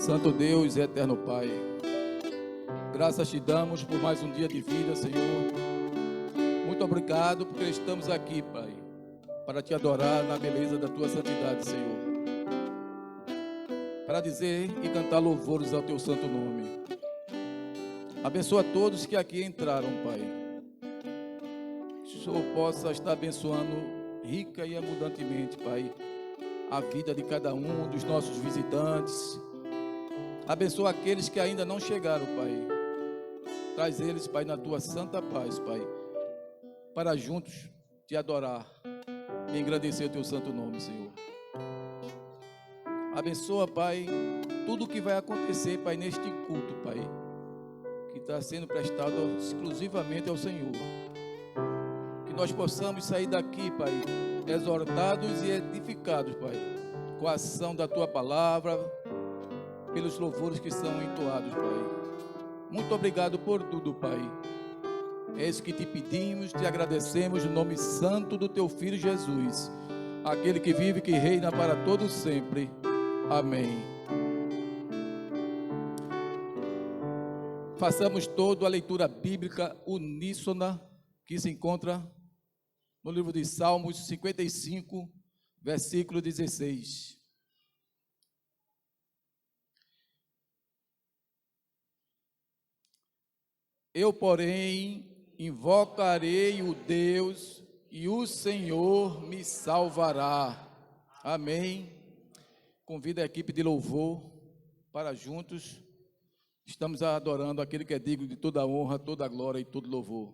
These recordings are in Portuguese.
Santo Deus e eterno Pai, graças te damos por mais um dia de vida, Senhor. Muito obrigado porque estamos aqui, Pai, para te adorar na beleza da tua santidade, Senhor, para dizer e cantar louvores ao teu santo nome. Abençoa todos que aqui entraram, Pai. Que o Senhor possa estar abençoando rica e abundantemente, Pai, a vida de cada um dos nossos visitantes. Abençoa aqueles que ainda não chegaram, Pai. Traz eles, Pai, na tua santa paz, Pai, para juntos te adorar e engrandecer o teu santo nome, Senhor. Abençoa, Pai, tudo o que vai acontecer, Pai, neste culto, Pai, que está sendo prestado exclusivamente ao Senhor. Que nós possamos sair daqui, Pai, exortados e edificados, Pai, com a ação da tua palavra, pelos louvores que são entoados, Pai. Muito obrigado por tudo, Pai. É isso que te pedimos, te agradecemos no nome santo do teu Filho Jesus, aquele que vive e que reina para todos sempre. Amém. Façamos toda a leitura bíblica uníssona que se encontra no livro de Salmos 55, versículo 16. Eu, porém, invocarei o Deus e o Senhor me salvará. Amém. Convido a equipe de louvor para juntos estamos adorando aquele que é digno de toda a honra, toda a glória e todo louvor.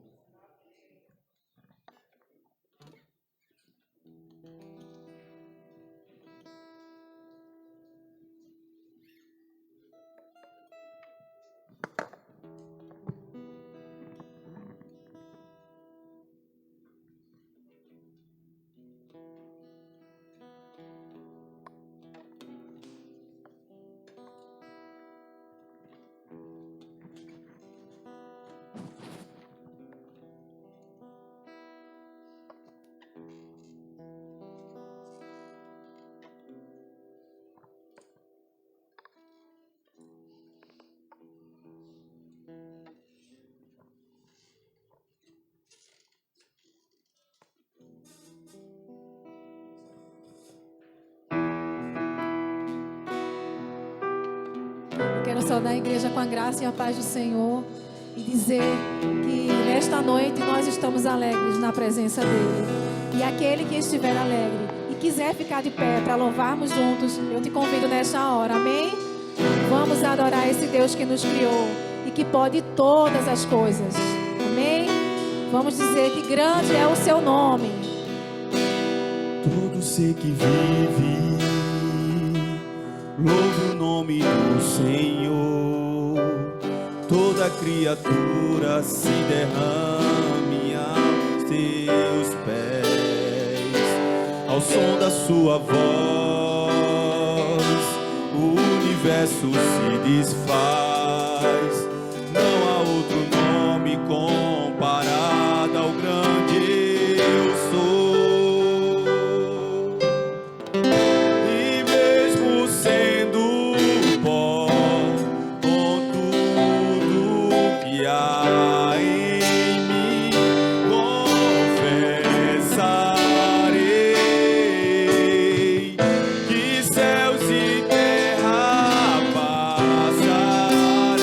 Quero saudar a igreja com a graça e a paz do Senhor e dizer que nesta noite nós estamos alegres na presença dEle. E aquele que estiver alegre e quiser ficar de pé para louvarmos juntos, eu te convido nesta hora, amém? Vamos adorar esse Deus que nos criou e que pode todas as coisas, amém? Vamos dizer que grande é o seu nome. Todo ser que vive, louve o nome do Senhor. Toda criatura se derrame aos teus pés. Ao som da sua voz, o universo se desfaz. Não há outro nome comparado ao grande eu sou. Céus e terra passarão,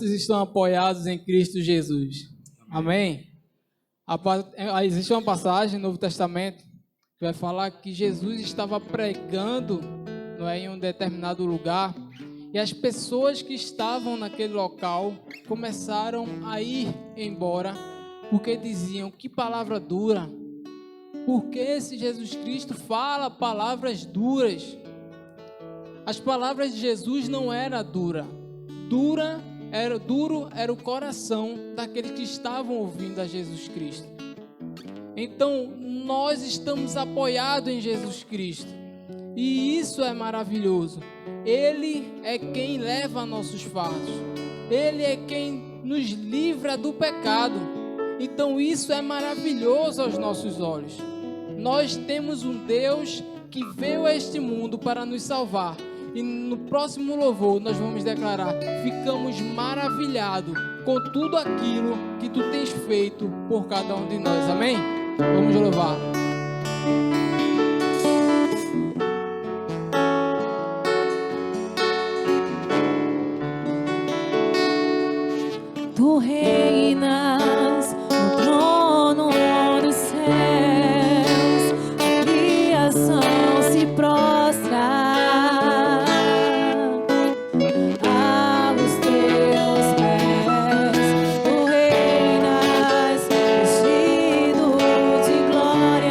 Quantos estão apoiados em Cristo Jesus? Amém? Existe uma passagem no Novo Testamento que vai falar que Jesus estava pregando, não é, em um determinado lugar, e as pessoas que estavam naquele local começaram a ir embora, porque diziam: que palavra dura, porque esse Jesus Cristo fala palavras duras. As palavras de Jesus não eram duras, duro era o coração daqueles que estavam ouvindo a Jesus Cristo. Então nós estamos apoiados em Jesus Cristo, e isso é maravilhoso. Ele é quem leva nossos fardos, Ele é quem nos livra do pecado. Então isso é maravilhoso aos nossos olhos. Nós temos um Deus que veio a este mundo para nos salvar. E no próximo louvor nós vamos declarar: ficamos maravilhados com tudo aquilo que tu tens feito por cada um de nós. Amém? Vamos louvar. Tu reinas no trono dos céus, a criação se prostra aos teus pés. Tu reinas vestido de glória.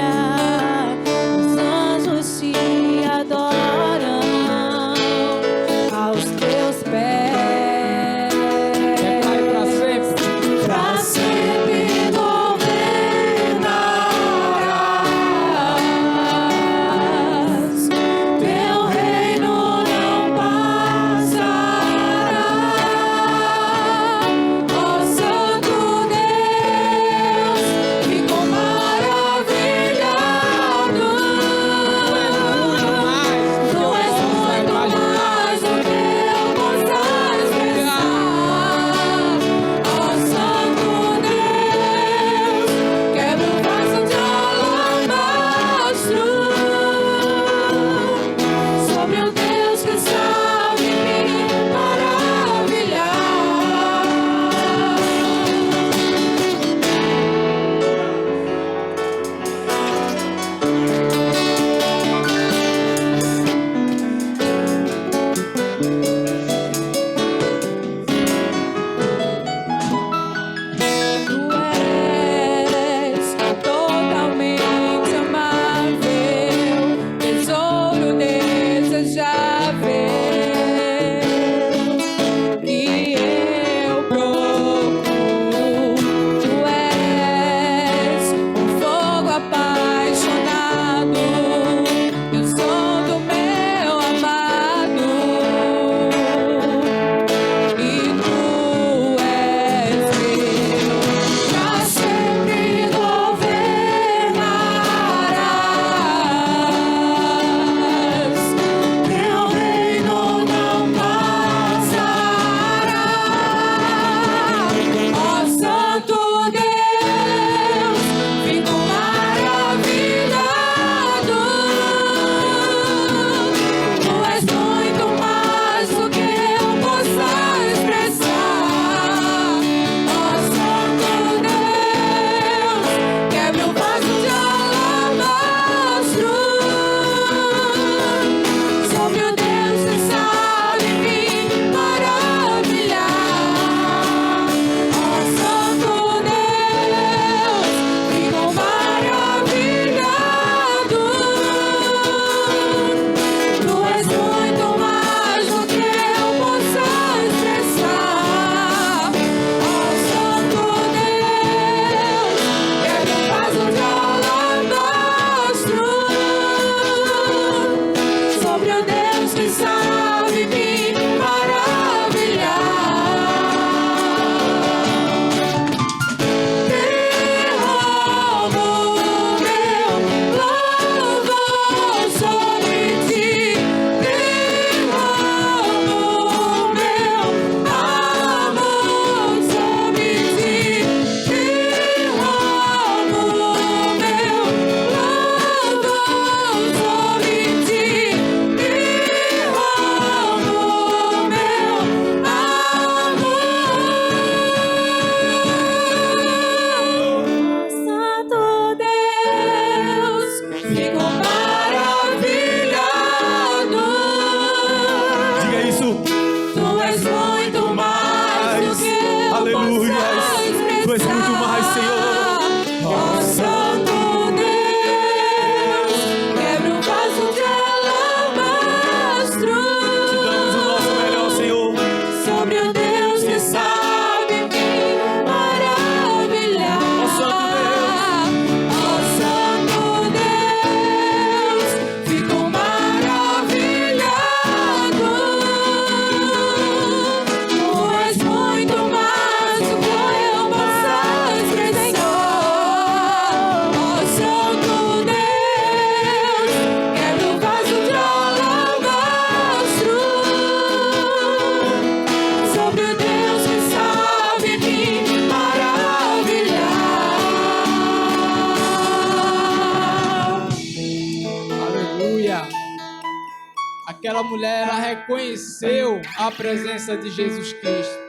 aquela mulher, ela reconheceu a presença de Jesus Cristo.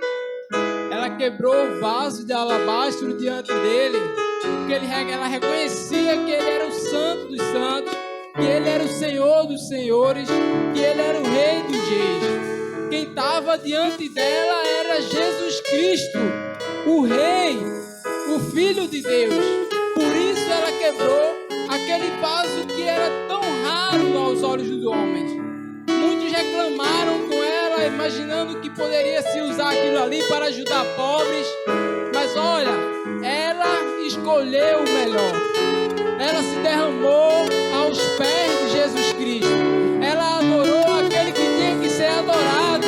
Ela quebrou o vaso de alabastro diante dele, porque ela reconhecia que ele era o Santo dos Santos, que ele era o Senhor dos Senhores, que ele era o Rei dos Reis. Quem estava diante dela era Jesus Cristo, o Rei, o Filho de Deus. Por isso ela quebrou aquele vaso que era tão raro aos olhos dos homens. Muitos reclamaram com ela, imaginando que poderia se usar aquilo ali para ajudar pobres. Mas olha, ela escolheu o melhor. Ela se derramou aos pés de Jesus Cristo. Ela adorou aquele que tinha que ser adorado.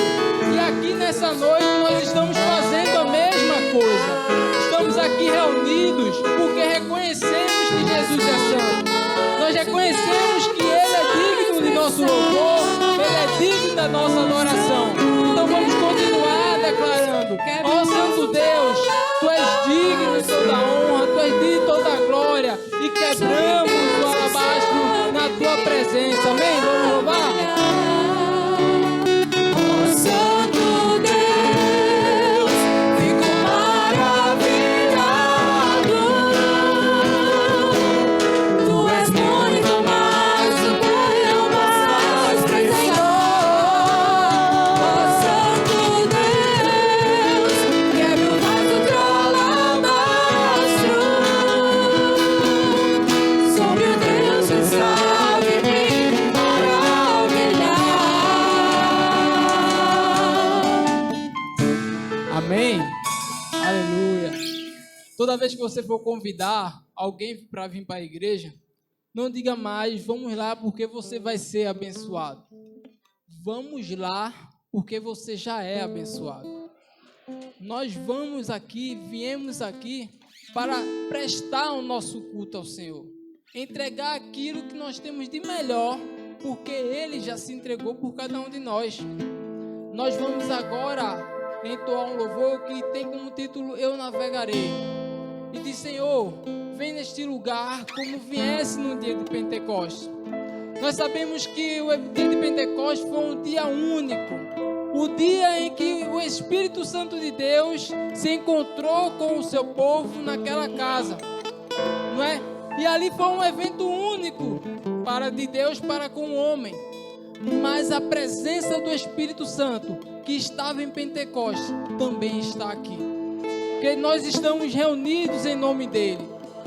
E aqui nessa noite nós estamos fazendo a mesma coisa. Estamos aqui reunidos porque reconhecemos que Jesus é santo. Nós reconhecemos que Ele é digno de nosso louvor, Ele é digno da nossa adoração. Então vamos continuar declarando: ó Santo Deus, Tu és digno de toda a honra, Tu és digno de toda a glória, e quebramos o alabastro na Tua presença. Amém? Vamos louvar? Amém? Aleluia. Toda vez que você for convidar alguém para vir para a igreja, não diga mais, vamos lá porque você vai ser abençoado. Vamos lá porque você já é abençoado. Nós viemos aqui para prestar o nosso culto ao Senhor. Entregar aquilo que nós temos de melhor, porque Ele já se entregou por cada um de nós. Nós vamos agora entoar um louvor que tem como título Eu Navegarei. E diz: Senhor, vem neste lugar como viesse no dia de Pentecostes. Nós sabemos que o dia de Pentecostes foi um dia único, o dia em que o Espírito Santo de Deus se encontrou com o seu povo naquela casa, não é? E ali foi um evento único de Deus para com o homem. Mas a presença do Espírito Santo que estava em Pentecostes também está aqui, porque nós estamos reunidos em nome dele.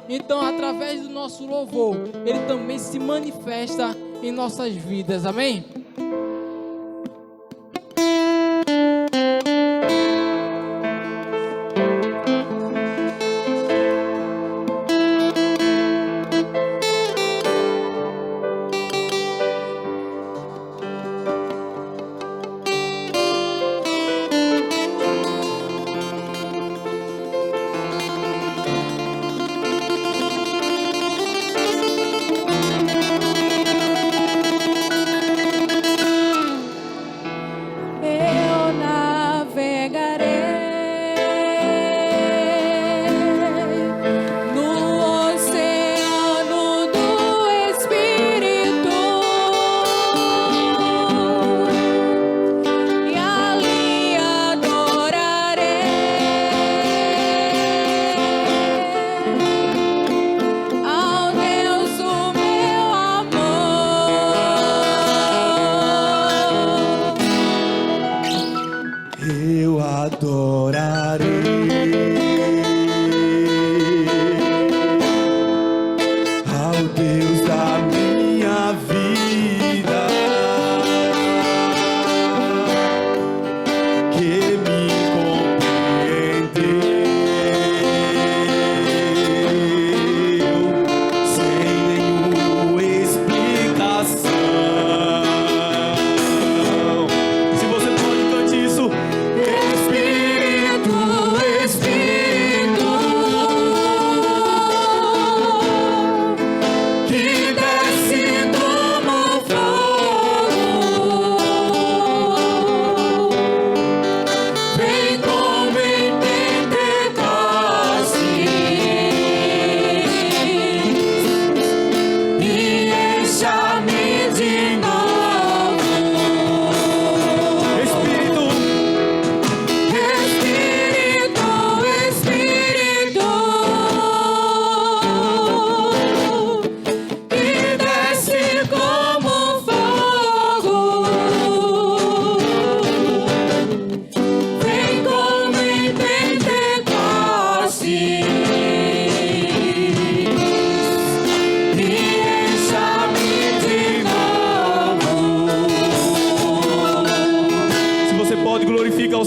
Então, através do nosso louvor, ele também se manifesta em nossas vidas. Amém?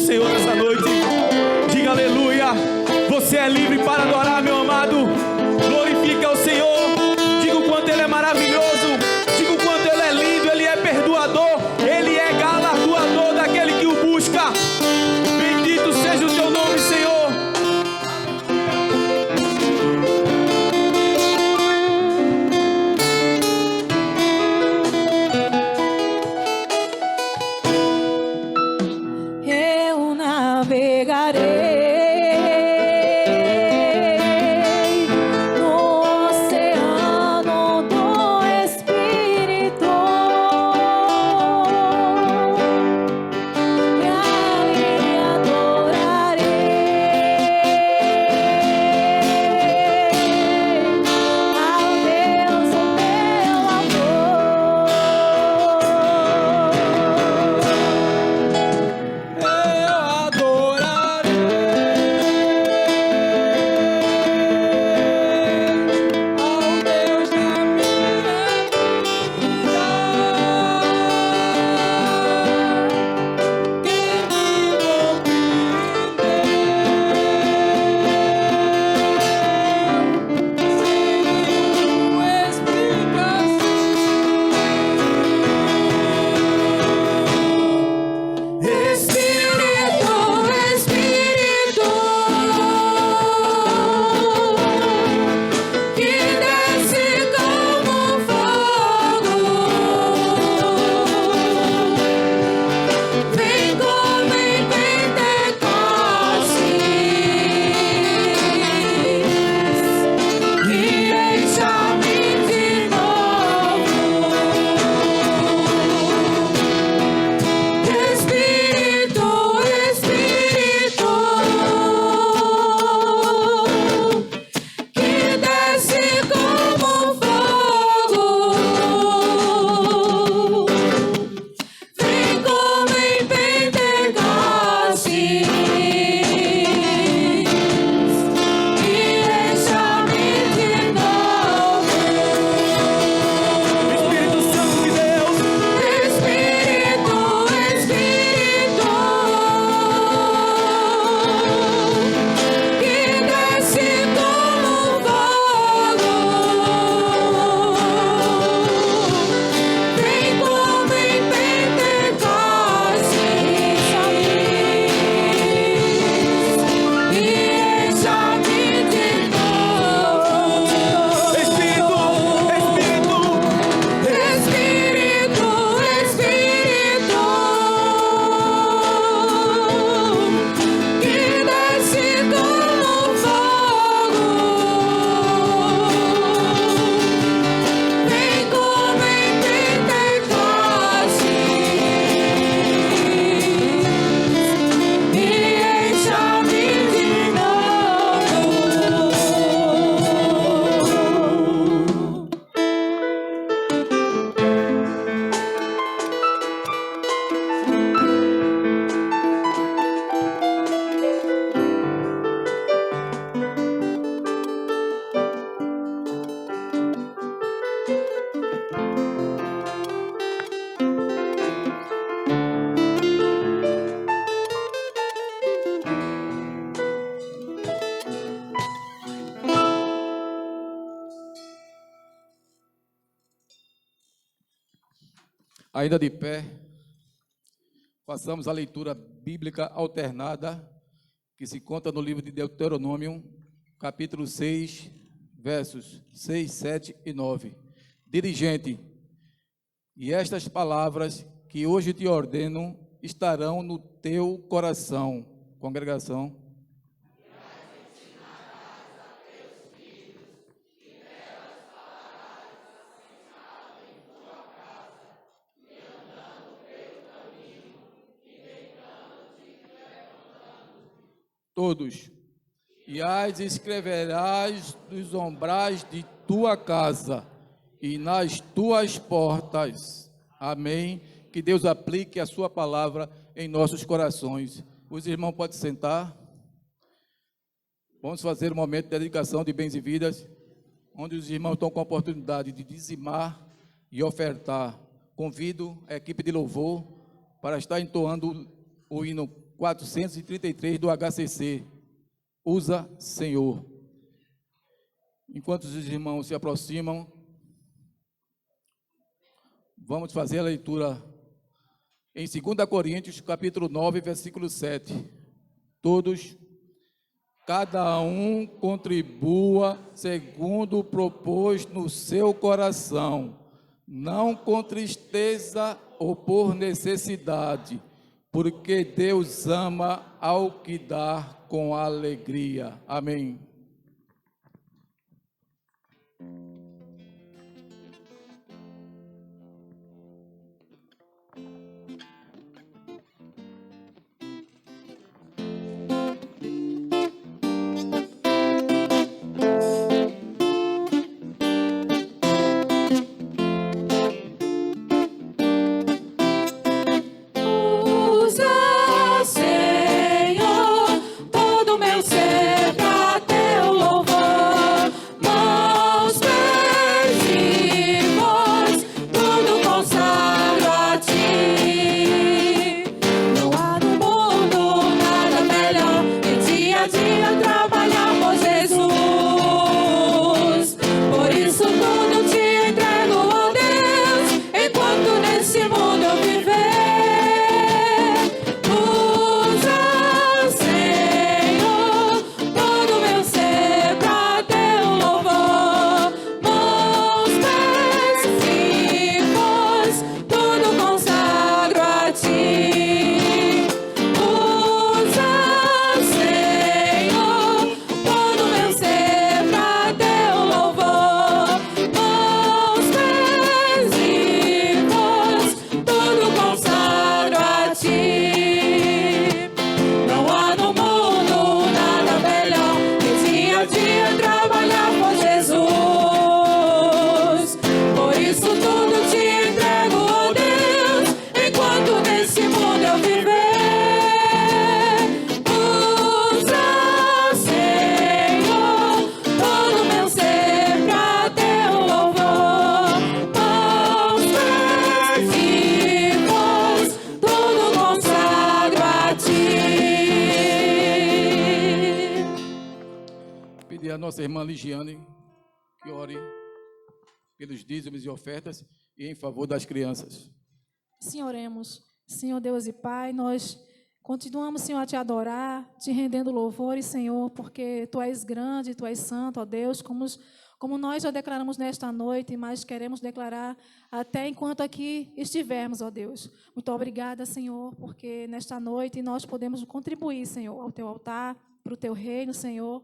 Senhor nessa noite. Diga aleluia. Você é livre para adorar, meu amado. Glorifique ao Senhor. Diga o quanto Ele é maravilhoso. Diga o quanto Ele é lindo. Ele é perdoador. Ele é galardoador daquele que o busca. Bendito seja o teu nome, Senhor. Eu navegarei no oceano do Espírito e ali adorarei ao Deus, o meu amor. Ainda de pé, passamos a leitura bíblica alternada, que se conta no livro de Deuteronômio, capítulo 6, versos 6, 7 e 9. Dirigente, e estas palavras que hoje te ordeno estarão no teu coração. Congregação. Todos. E as escreverás nos umbrais de tua casa e nas tuas portas. Amém. Que Deus aplique a sua palavra em nossos corações. Os irmãos podem sentar. Vamos fazer um momento de dedicação de bens e vidas, onde os irmãos estão com a oportunidade de dizimar e ofertar. Convido a equipe de louvor para estar entoando o hino 433 do HCC. Usa, Senhor. Enquanto os irmãos se aproximam, vamos fazer a leitura em 2 Coríntios, capítulo 9, versículo 7. Todos, cada um contribua segundo propôs no seu coração, não com tristeza ou por necessidade, porque Deus ama ao que dá com alegria. Amém. Nossa irmã Ligiane, que ore pelos dízimos e ofertas e em favor das crianças. Sim, oremos. Senhor Deus e Pai, nós continuamos, Senhor, a Te adorar, Te rendendo louvores, Senhor, porque Tu és grande, Tu és santo, ó Deus, como nós já declaramos nesta noite, mas queremos declarar até enquanto aqui estivermos, ó Deus. Muito obrigada, Senhor, porque nesta noite nós podemos contribuir, Senhor, ao Teu altar, para o Teu reino, Senhor.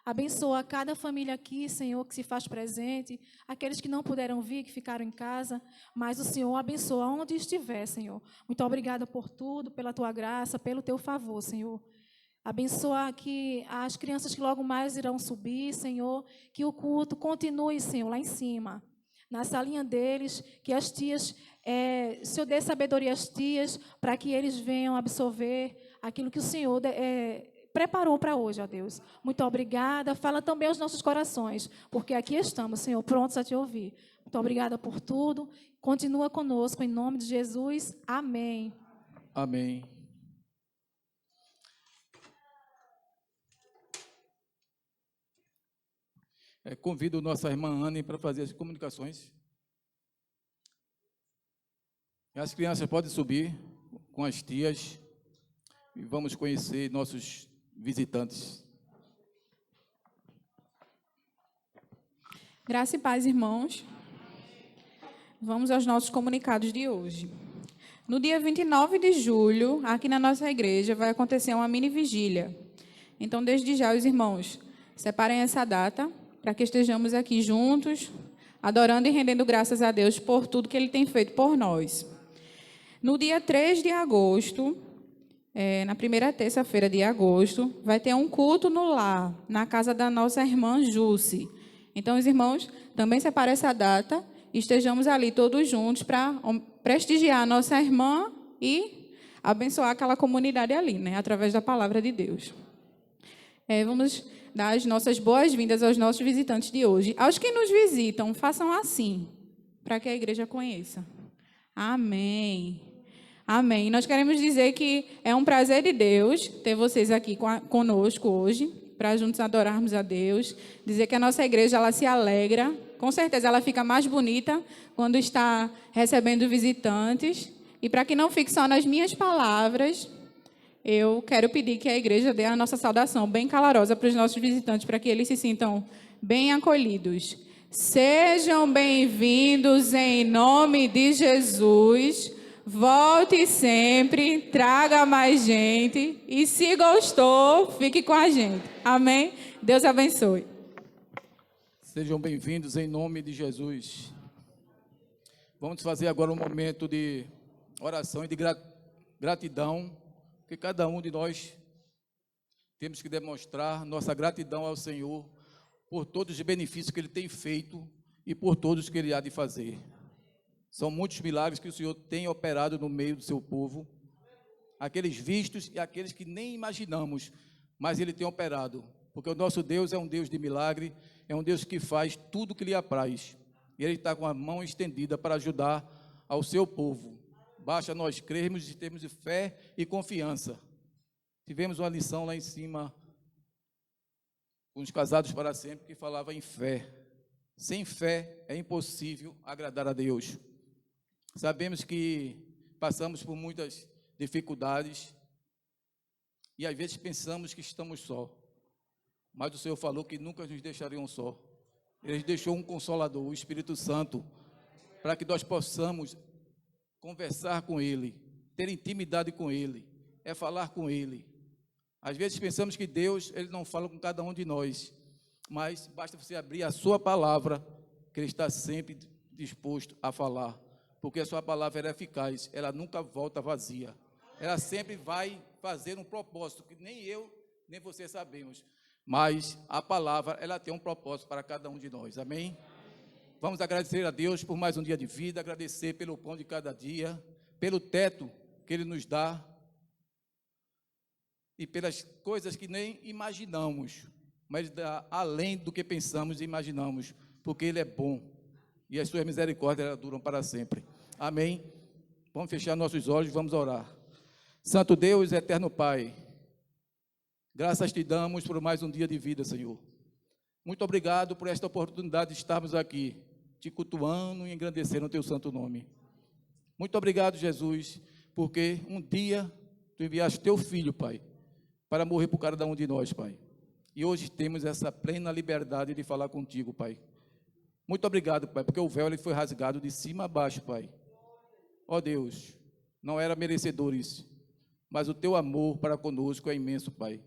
Abençoa cada família aqui, Senhor, que se faz presente, aqueles que não puderam vir, que ficaram em casa, mas o Senhor abençoa onde estiver, Senhor. Muito obrigada por tudo, pela Tua graça, pelo Teu favor, Senhor. Abençoa aqui as crianças que logo mais irão subir, Senhor, que o culto continue, Senhor, lá em cima, na salinha deles, que as tias, Senhor, dê sabedoria às tias, para que eles venham absorver aquilo que o Senhor preparou para hoje, ó Deus. Muito obrigada. Fala também aos nossos corações, porque aqui estamos, Senhor, prontos a Te ouvir. Muito obrigada por tudo. Continua conosco, em nome de Jesus. Amém. Amém. Convido nossa irmã Anne para fazer as comunicações. As crianças podem subir com as tias e vamos conhecer nossos visitantes. Graça e paz, irmãos. Vamos aos nossos comunicados de hoje. No dia 29 de julho, aqui na nossa igreja, vai acontecer uma mini vigília. Então, desde já, os irmãos, separem essa data para que estejamos aqui juntos, adorando e rendendo graças a Deus por tudo que Ele tem feito por nós. No dia 3 de agosto, na primeira terça-feira de agosto, vai ter um culto no lar, na casa da nossa irmã Jússi. Então, os irmãos, também separem essa data e estejamos ali todos juntos para prestigiar a nossa irmã e abençoar aquela comunidade ali, né, através da palavra de Deus. Vamos dar as nossas boas-vindas aos nossos visitantes de hoje. Aos que nos visitam, façam assim, para que a igreja conheça. Amém. Amém. Nós queremos dizer que é um prazer de Deus ter vocês aqui conosco hoje, para juntos adorarmos a Deus. Dizer que a nossa igreja, ela se alegra. Com certeza ela fica mais bonita quando está recebendo visitantes. E para que não fique só nas minhas palavras, eu quero pedir que a igreja dê a nossa saudação bem calorosa para os nossos visitantes, para que eles se sintam bem acolhidos. Sejam bem-vindos em nome de Jesus. Volte sempre, traga mais gente e, se gostou, fique com a gente. Amém? Deus abençoe. Sejam bem-vindos em nome de Jesus. Vamos fazer agora um momento de oração e de gratidão, que cada um de nós temos que demonstrar nossa gratidão ao Senhor por todos os benefícios que Ele tem feito e por todos que Ele há de fazer. São muitos milagres que o Senhor tem operado no meio do seu povo, aqueles vistos e aqueles que nem imaginamos, mas Ele tem operado, porque o nosso Deus é um Deus de milagre, é um Deus que faz tudo o que lhe apraz, e Ele está com a mão estendida para ajudar ao seu povo. Basta nós crermos e termos fé e confiança. Tivemos uma lição lá em cima, com os casados para sempre, que falava em fé. Sem fé é impossível agradar a Deus. Sabemos que passamos por muitas dificuldades e às vezes pensamos que estamos só, mas o Senhor falou que nunca nos deixariam só. Ele deixou um Consolador, o Espírito Santo, para que nós possamos conversar com Ele, ter intimidade com Ele, é falar com Ele. Às vezes pensamos que Deus, Ele não fala com cada um de nós, mas basta você abrir a sua palavra, que Ele está sempre disposto a falar. Porque a sua palavra é eficaz, ela nunca volta vazia. Ela sempre vai fazer um propósito, que nem eu, nem você sabemos. Mas a palavra, ela tem um propósito para cada um de nós, amém? Vamos agradecer a Deus por mais um dia de vida, agradecer pelo pão de cada dia, pelo teto que Ele nos dá, e pelas coisas que nem imaginamos, mas dá além do que pensamos e imaginamos, porque Ele é bom. E as suas misericórdias duram para sempre. Amém? Vamos fechar nossos olhos e vamos orar. Santo Deus, eterno Pai, graças te damos por mais um dia de vida, Senhor. Muito obrigado por esta oportunidade de estarmos aqui, te cultuando e engrandecendo o teu santo nome. Muito obrigado, Jesus, porque um dia tu enviaste teu filho, Pai, para morrer por cada um de nós, Pai. E hoje temos essa plena liberdade de falar contigo, Pai. Muito obrigado, Pai, porque o véu ele foi rasgado de cima a baixo, Pai. Ó Deus, não era merecedores, mas o teu amor para conosco é imenso, Pai.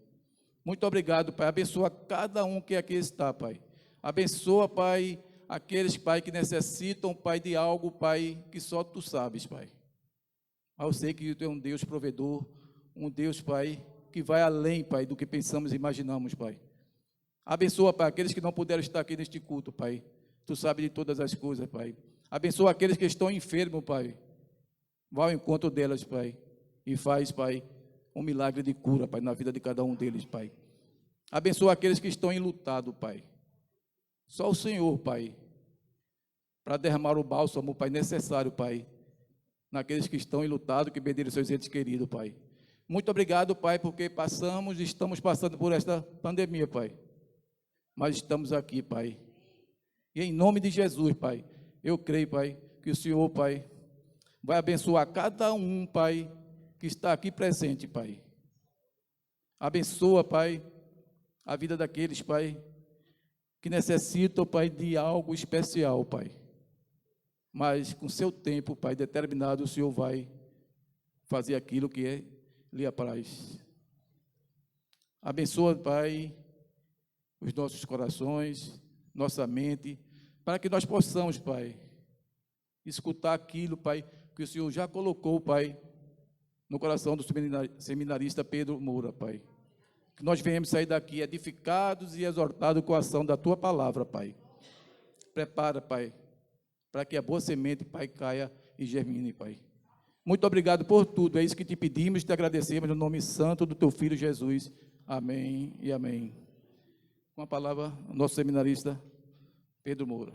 Muito obrigado, Pai. Abençoa cada um que aqui está, Pai. Abençoa, Pai, aqueles, Pai, que necessitam, Pai, de algo, Pai, que só tu sabes, Pai. Mas eu sei que tu é um Deus provedor, um Deus, Pai, que vai além, Pai, do que pensamos e imaginamos, Pai. Abençoa, Pai, aqueles que não puderam estar aqui neste culto, Pai. Tu sabes de todas as coisas, Pai. Abençoa aqueles que estão enfermos, Pai. Vá ao encontro delas, Pai. E faz, Pai, um milagre de cura, Pai, na vida de cada um deles, Pai. Abençoa aqueles que estão enlutados, Pai. Só o Senhor, Pai, para derramar o bálsamo, Pai, necessário, Pai, naqueles que estão enlutados, que perderam seus entes queridos, Pai. Muito obrigado, Pai, porque estamos passando por esta pandemia, Pai. Mas estamos aqui, Pai. E em nome de Jesus, Pai, eu creio, Pai, que o Senhor, Pai, vai abençoar cada um, Pai, que está aqui presente, Pai. Abençoa, Pai, a vida daqueles, Pai, que necessitam, Pai, de algo especial, Pai. Mas com seu tempo, Pai, determinado, o Senhor vai fazer aquilo que lhe apraz. Abençoa, Pai, os nossos corações, nossa mente, para que nós possamos, Pai, escutar aquilo, Pai, que o Senhor já colocou, Pai, no coração do seminarista Pedro Moura, Pai. Que nós venhamos sair daqui edificados e exortados com a ação da Tua palavra, Pai. Prepara, Pai, para que a boa semente, Pai, caia e germine, Pai. Muito obrigado por tudo, é isso que te pedimos e te agradecemos no nome santo do Teu Filho Jesus. Amém e amém. Com a palavra, nosso seminarista Pedro Moura.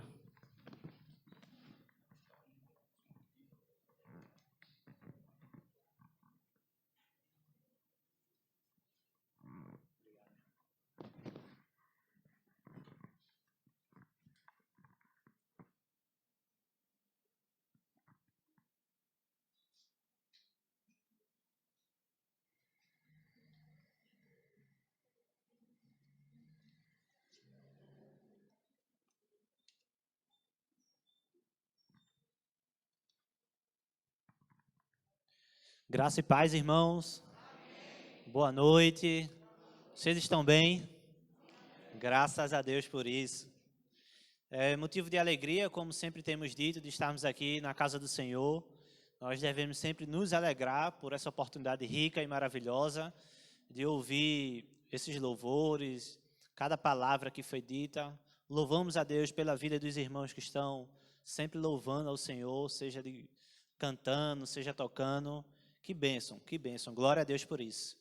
Graça e paz, irmãos. Boa noite. Vocês estão bem? Graças a Deus por isso. É motivo de alegria, como sempre temos dito, de estarmos aqui na casa do Senhor. Nós devemos sempre nos alegrar por essa oportunidade rica e maravilhosa de ouvir esses louvores, cada palavra que foi dita. Louvamos a Deus pela vida dos irmãos que estão sempre louvando ao Senhor, seja cantando, seja tocando. Que bênção, glória a Deus por isso.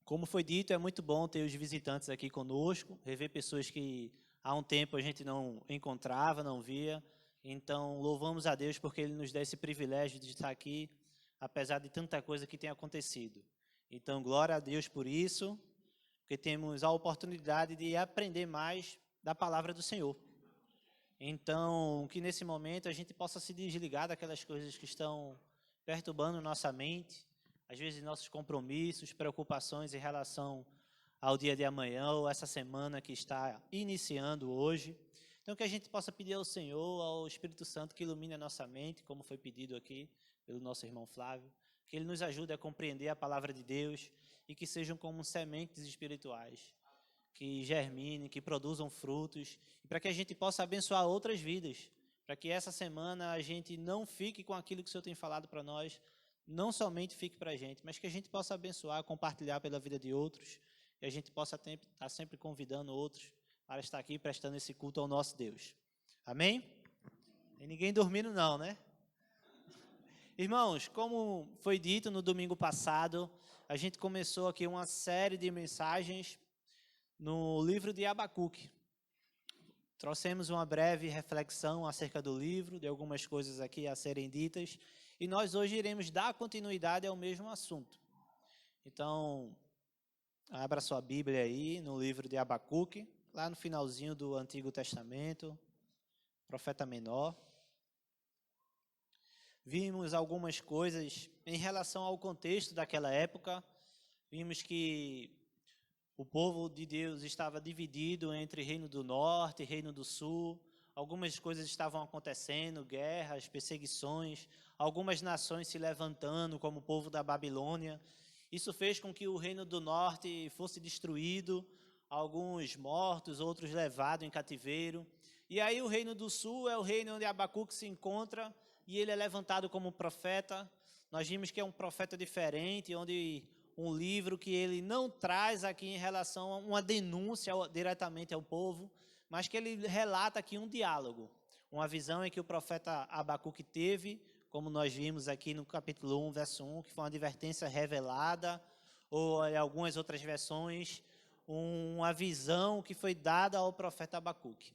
Como foi dito, é muito bom ter os visitantes aqui conosco, rever pessoas que há um tempo a gente não encontrava, não via. Então, louvamos a Deus porque Ele nos dá esse privilégio de estar aqui, apesar de tanta coisa que tem acontecido. Então, glória a Deus por isso, porque temos a oportunidade de aprender mais da palavra do Senhor. Então, que nesse momento a gente possa se desligar daquelas coisas que estão perturbando nossa mente, às vezes nossos compromissos, preocupações em relação ao dia de amanhã ou essa semana que está iniciando hoje. Então, que a gente possa pedir ao Senhor, ao Espírito Santo, que ilumine a nossa mente, como foi pedido aqui pelo nosso irmão Flávio, que Ele nos ajude a compreender a palavra de Deus e que sejam como sementes espirituais, que germinem, que produzam frutos, e para que a gente possa abençoar outras vidas, para que essa semana a gente não fique com aquilo que o Senhor tem falado para nós, não somente fique para a gente, mas que a gente possa abençoar, compartilhar pela vida de outros, e a gente possa estar sempre convidando outros para estar aqui prestando esse culto ao nosso Deus. Amém? E ninguém dormindo não, né? Irmãos, como foi dito no domingo passado, a gente começou aqui uma série de mensagens no livro de Abacuque. Trouxemos uma breve reflexão acerca do livro, de algumas coisas aqui a serem ditas, e nós hoje iremos dar continuidade ao mesmo assunto. Então, abra sua Bíblia aí no livro de Abacuque, lá no finalzinho do Antigo Testamento, profeta menor. Vimos algumas coisas em relação ao contexto daquela época, vimos que o povo de Deus estava dividido entre Reino do Norte e Reino do Sul. Algumas coisas estavam acontecendo, guerras, perseguições, algumas nações se levantando, como o povo da Babilônia. Isso fez com que o Reino do Norte fosse destruído, alguns mortos, outros levados em cativeiro. E aí o Reino do Sul é o reino onde Abacuque se encontra, e ele é levantado como profeta. Nós vimos que é um profeta diferente, onde um livro que ele não traz aqui em relação a uma denúncia diretamente ao povo, mas que ele relata aqui um diálogo, uma visão em que o profeta Abacuque teve, como nós vimos aqui no capítulo 1, verso 1, que foi uma advertência revelada, ou em algumas outras versões, uma visão que foi dada ao profeta Abacuque.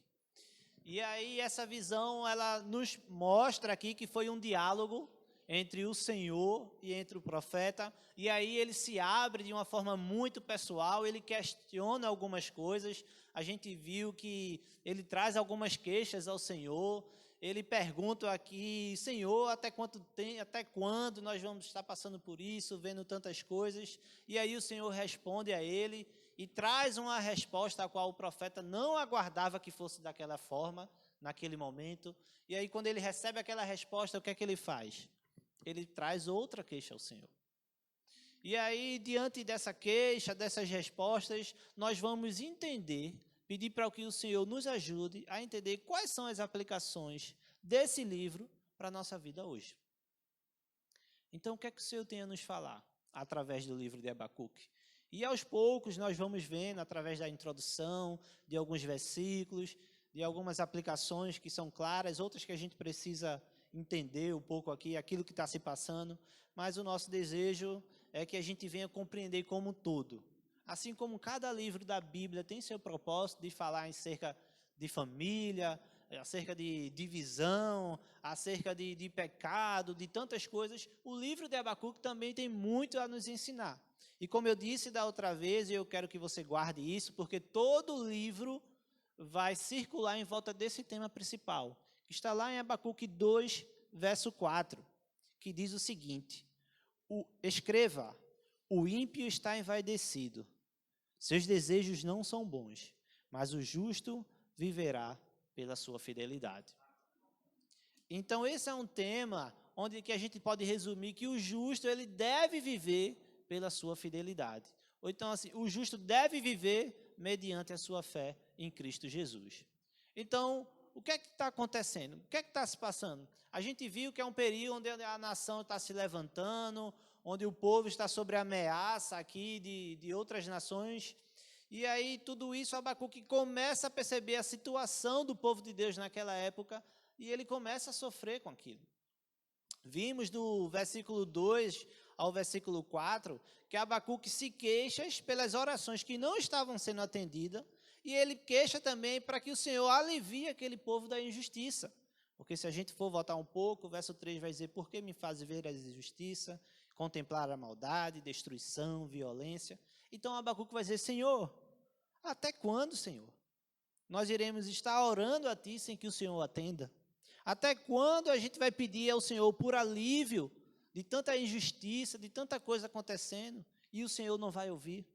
E aí essa visão, ela nos mostra aqui que foi um diálogo entre o Senhor e entre o profeta, e aí ele se abre de uma forma muito pessoal, ele questiona algumas coisas. A gente viu que ele traz algumas queixas ao Senhor, ele pergunta aqui: Senhor, até quando nós vamos estar passando por isso, vendo tantas coisas? E aí o Senhor responde a ele e traz uma resposta a qual o profeta não aguardava que fosse daquela forma, naquele momento. E aí quando ele recebe aquela resposta, o que é que ele faz? Ele traz outra queixa ao Senhor. E aí, diante dessa queixa, dessas respostas, nós vamos entender, pedir para que o Senhor nos ajude a entender quais são as aplicações desse livro para a nossa vida hoje. Então, o que é que o Senhor tem a nos falar através do livro de Abacuque? E aos poucos nós vamos vendo, através da introdução, de alguns versículos, de algumas aplicações que são claras, outras que a gente precisa entender um pouco aqui, aquilo que está se passando, mas o nosso desejo é que a gente venha compreender como um todo. Assim como cada livro da Bíblia tem seu propósito de falar acerca de família, acerca de divisão, acerca de pecado, de tantas coisas, o livro de Abacuque também tem muito a nos ensinar. E como eu disse da outra vez, eu quero que você guarde isso, porque todo o livro vai circular em volta desse tema principal, que está lá em Abacuque 2, verso 4, que diz o seguinte: escreva, o ímpio está envaidecido, seus desejos não são bons, mas o justo viverá pela sua fidelidade. Então esse é um tema onde que a gente pode resumir que o justo ele deve viver pela sua fidelidade. Ou então assim, o justo deve viver mediante a sua fé em Cristo Jesus. Então, o que é que está acontecendo? O que é que está se passando? A gente viu que é um período onde a nação está se levantando, onde o povo está sob ameaça aqui de outras nações. E aí, tudo isso, Abacuque começa a perceber a situação do povo de Deus naquela época e ele começa a sofrer com aquilo. Vimos do versículo 2 ao versículo 4 que Abacuque se queixa pelas orações que não estavam sendo atendidas e ele queixa também para que o Senhor alivie aquele povo da injustiça. Porque se a gente for voltar um pouco, o verso 3 vai dizer: por que me faz ver a injustiça, contemplar a maldade, destruição, violência? Então Abacuque vai dizer: Senhor, até quando, Senhor? Nós iremos estar orando a Ti sem que o Senhor atenda? Até quando a gente vai pedir ao Senhor por alívio de tanta injustiça, de tanta coisa acontecendo, e o Senhor não vai ouvir?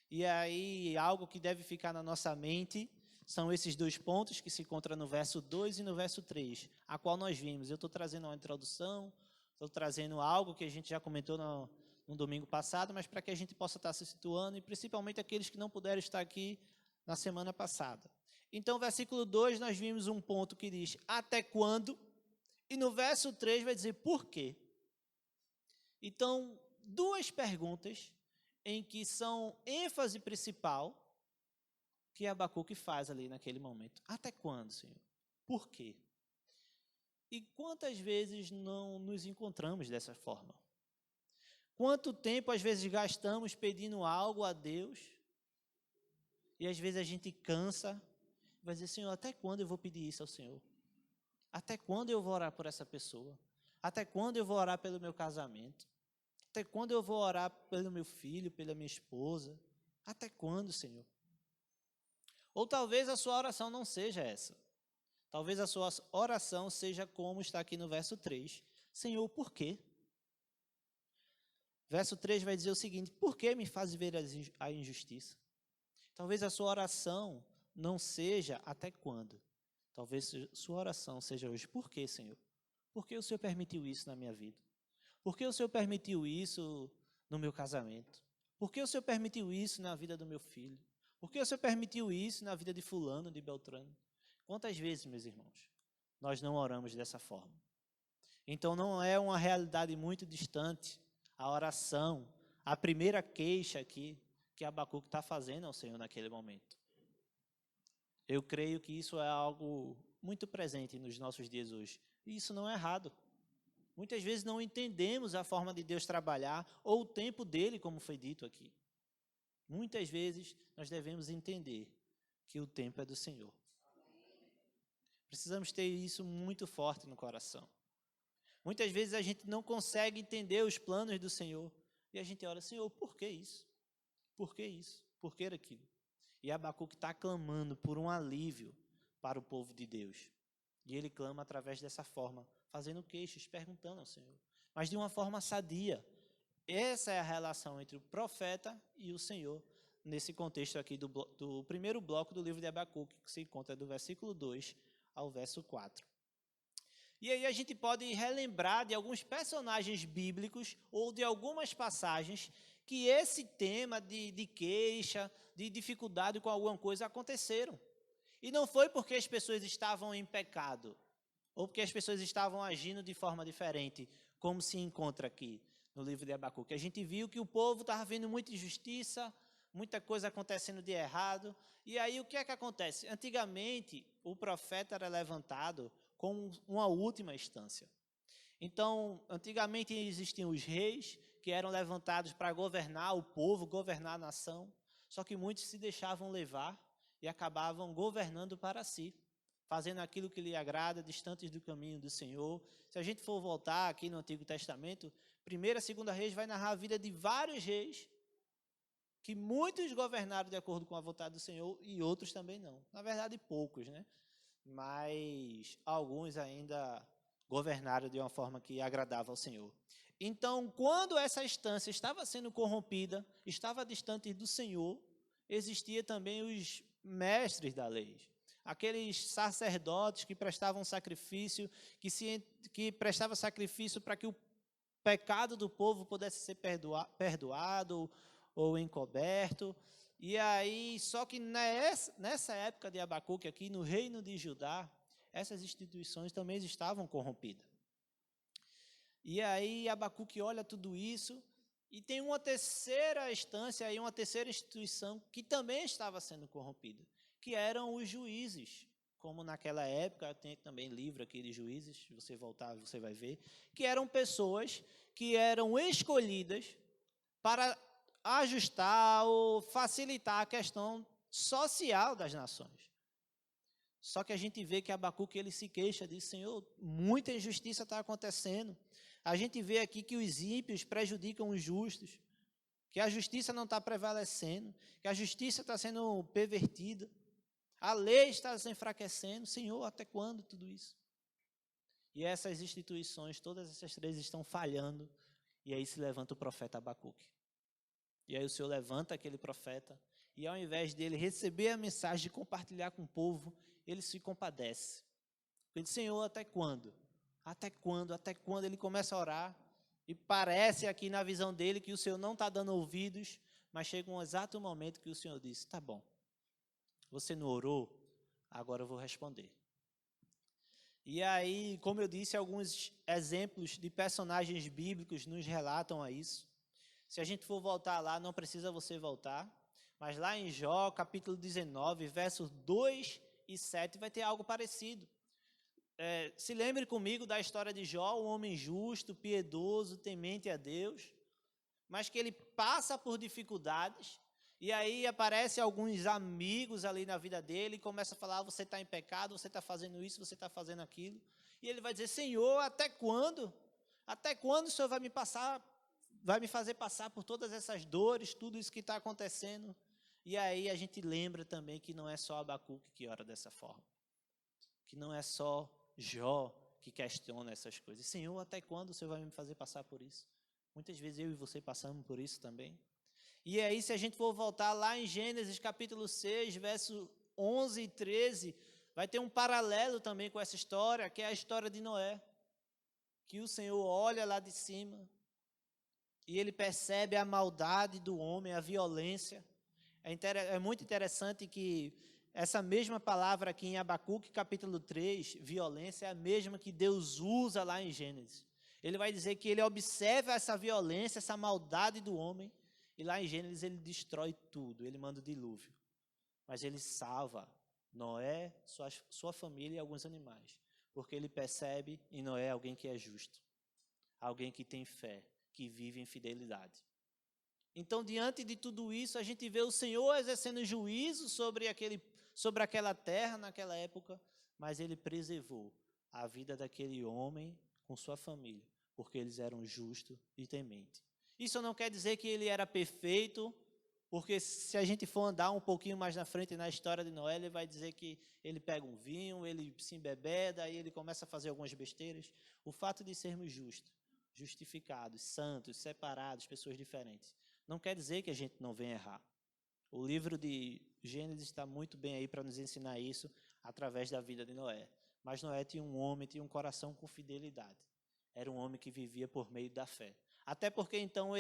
E aí, algo que deve ficar na nossa mente são esses dois pontos que se encontram no verso 2 e no verso 3, a qual nós vimos. Eu estou trazendo uma introdução, estou trazendo algo que a gente já comentou no domingo passado, mas para que a gente possa estar se situando, e principalmente aqueles que não puderam estar aqui na semana passada. Então, versículo 2, nós vimos um ponto que diz: até quando? E no verso 3 vai dizer: por quê? Então, duas perguntas em que são ênfase principal que Abacuque faz ali naquele momento. Até quando, Senhor? Por quê? E quantas vezes não nos encontramos dessa forma? Quanto tempo, às vezes, gastamos pedindo algo a Deus, e às vezes a gente cansa, vai dizer: Senhor, até quando eu vou pedir isso ao Senhor? Até quando eu vou orar por essa pessoa? Até quando eu vou orar pelo meu casamento? Até quando eu vou orar pelo meu filho, pela minha esposa? Até quando, Senhor? Ou talvez a sua oração não seja essa. Talvez a sua oração seja como está aqui no verso 3. Senhor, por quê? Verso 3 vai dizer o seguinte: por que me faz ver a injustiça? Talvez a sua oração não seja até quando. Talvez a sua oração seja hoje: por que, Senhor? Por que o Senhor permitiu isso na minha vida? Por que o Senhor permitiu isso no meu casamento? Por que o Senhor permitiu isso na vida do meu filho? Por que o Senhor permitiu isso na vida de fulano, de Beltrano? Quantas vezes, meus irmãos, nós não oramos dessa forma? Então não é uma realidade muito distante a oração, a primeira queixa aqui que Abacuque está fazendo ao Senhor naquele momento. Eu creio que isso é algo muito presente nos nossos dias hoje. E isso não é errado. Muitas vezes não entendemos a forma de Deus trabalhar ou o tempo dele, como foi dito aqui. Muitas vezes nós devemos entender que o tempo é do Senhor. Precisamos ter isso muito forte no coração. Muitas vezes a gente não consegue entender os planos do Senhor e a gente ora: Senhor, por que isso? Por que isso? Por que aquilo? E Abacuque está clamando por um alívio para o povo de Deus. E ele clama através dessa forma, fazendo queixas, perguntando ao Senhor, mas de uma forma sadia. Essa é a relação entre o profeta e o Senhor, nesse contexto aqui do primeiro bloco do livro de Abacuque, que se encontra do versículo 2 ao verso 4. E aí a gente pode relembrar de alguns personagens bíblicos ou de algumas passagens que esse tema de queixa, de dificuldade com alguma coisa aconteceram. E não foi porque as pessoas estavam em pecado, ou porque as pessoas estavam agindo de forma diferente, como se encontra aqui no livro de Abacuque. A gente viu que o povo estava vendo muita injustiça, muita coisa acontecendo de errado. E aí o que é que acontece? Antigamente, o profeta era levantado como uma última instância. Então, antigamente existiam os reis, que eram levantados para governar o povo, governar a nação, só que muitos se deixavam levar e acabavam governando para si, fazendo aquilo que lhe agrada, distantes do caminho do Senhor. Se a gente for voltar aqui no Antigo Testamento, 1ª e 2ª Reis vai narrar a vida de vários reis, que muitos governaram de acordo com a vontade do Senhor e outros também não. Na verdade, poucos, né? Mas alguns ainda governaram de uma forma que agradava ao Senhor. Então, quando essa instância estava sendo corrompida, estava distante do Senhor, existia também os mestres da lei, aqueles sacerdotes que prestavam sacrifício, que prestavam sacrifício para que o pecado do povo pudesse ser perdoado ou encoberto. E aí, só que nessa época de Abacuque aqui, no reino de Judá, essas instituições também estavam corrompidas. E aí Abacuque olha tudo isso e tem uma terceira instância, aí uma terceira instituição que também estava sendo corrompida, que eram os juízes. Como naquela época, tem também livro aqui de juízes, se você voltar, você vai ver, que eram pessoas que eram escolhidas para ajustar ou facilitar a questão social das nações. Só que a gente vê que Abacuque ele se queixa, diz, Senhor, muita injustiça está acontecendo. A gente vê aqui que os ímpios prejudicam os justos, que a justiça não está prevalecendo, que a justiça está sendo pervertida, a lei está se enfraquecendo. Senhor, até quando tudo isso? E essas instituições, todas essas três estão falhando, e aí se levanta o profeta Abacuque. E aí o Senhor levanta aquele profeta, e ao invés dele receber a mensagem de compartilhar com o povo, ele se compadece. Ele diz, Senhor, até quando? Até quando? Até quando? Ele começa a orar, e parece aqui na visão dele que o Senhor não está dando ouvidos, mas chega um exato momento que o Senhor diz, tá bom, você não orou? Agora eu vou responder. E aí, como eu disse, alguns exemplos de personagens bíblicos nos relatam a isso. Se a gente for voltar lá, não precisa você voltar, mas lá em Jó, capítulo 19, versos 2 e 7, vai ter algo parecido. Se lembre comigo da história de Jó, um homem justo, piedoso, temente a Deus, mas que ele passa por dificuldades, e aí aparecem alguns amigos ali na vida dele, e começa a falar, você está em pecado, você está fazendo isso, você está fazendo aquilo, e ele vai dizer, Senhor, até quando? Até quando o Senhor vai me fazer passar por todas essas dores, tudo isso que está acontecendo? E aí a gente lembra também que não é só Abacuque que ora dessa forma, que não é só Jó que questiona essas coisas. Senhor, até quando o Senhor vai me fazer passar por isso? Muitas vezes eu e você passamos por isso também. E aí, se a gente for voltar lá em Gênesis capítulo 6, verso 11 e 13, vai ter um paralelo também com essa história, que é a história de Noé, que o Senhor olha lá de cima e ele percebe a maldade do homem, a violência. É muito interessante que essa mesma palavra aqui em Abacuque, capítulo 3, violência, é a mesma que Deus usa lá em Gênesis. Ele vai dizer que ele observa essa violência, essa maldade do homem, e lá em Gênesis ele destrói tudo, ele manda o dilúvio. Mas ele salva Noé, sua família e alguns animais, porque ele percebe em Noé alguém que é justo, alguém que tem fé, que vive em fidelidade. Então, diante de tudo isso, a gente vê o Senhor exercendo juízo sobre aquela terra naquela época, mas ele preservou a vida daquele homem com sua família, porque eles eram justos e tementes. Isso não quer dizer que ele era perfeito, porque se a gente for andar um pouquinho mais na frente na história de Noé, ele vai dizer que ele pega um vinho, ele se embebeda, aí ele começa a fazer algumas besteiras. O fato de sermos justos, justificados, santos, separados, pessoas diferentes, não quer dizer que a gente não venha errar. O livro de Gênesis está muito bem aí para nos ensinar isso através da vida de Noé. Mas Noé tinha um coração com fidelidade. Era um homem que vivia por meio da fé. Até porque então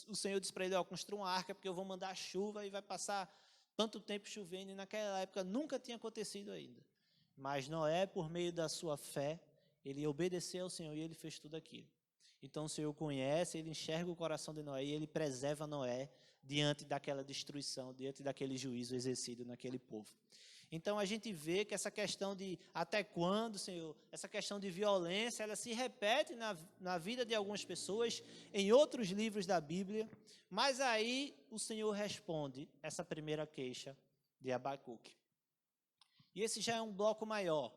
o Senhor disse para ele, construa uma arca porque eu vou mandar chuva e vai passar tanto tempo chovendo, e naquela época nunca tinha acontecido ainda. Mas Noé, por meio da sua fé, ele obedeceu ao Senhor e ele fez tudo aquilo. Então o Senhor conhece, ele enxerga o coração de Noé e ele preserva Noé diante daquela destruição, diante daquele juízo exercido naquele povo. Então a gente vê que essa questão de até quando, Senhor, essa questão de violência, ela se repete na vida de algumas pessoas, em outros livros da Bíblia, mas aí o Senhor responde essa primeira queixa de Abacuque. E esse já é um bloco maior.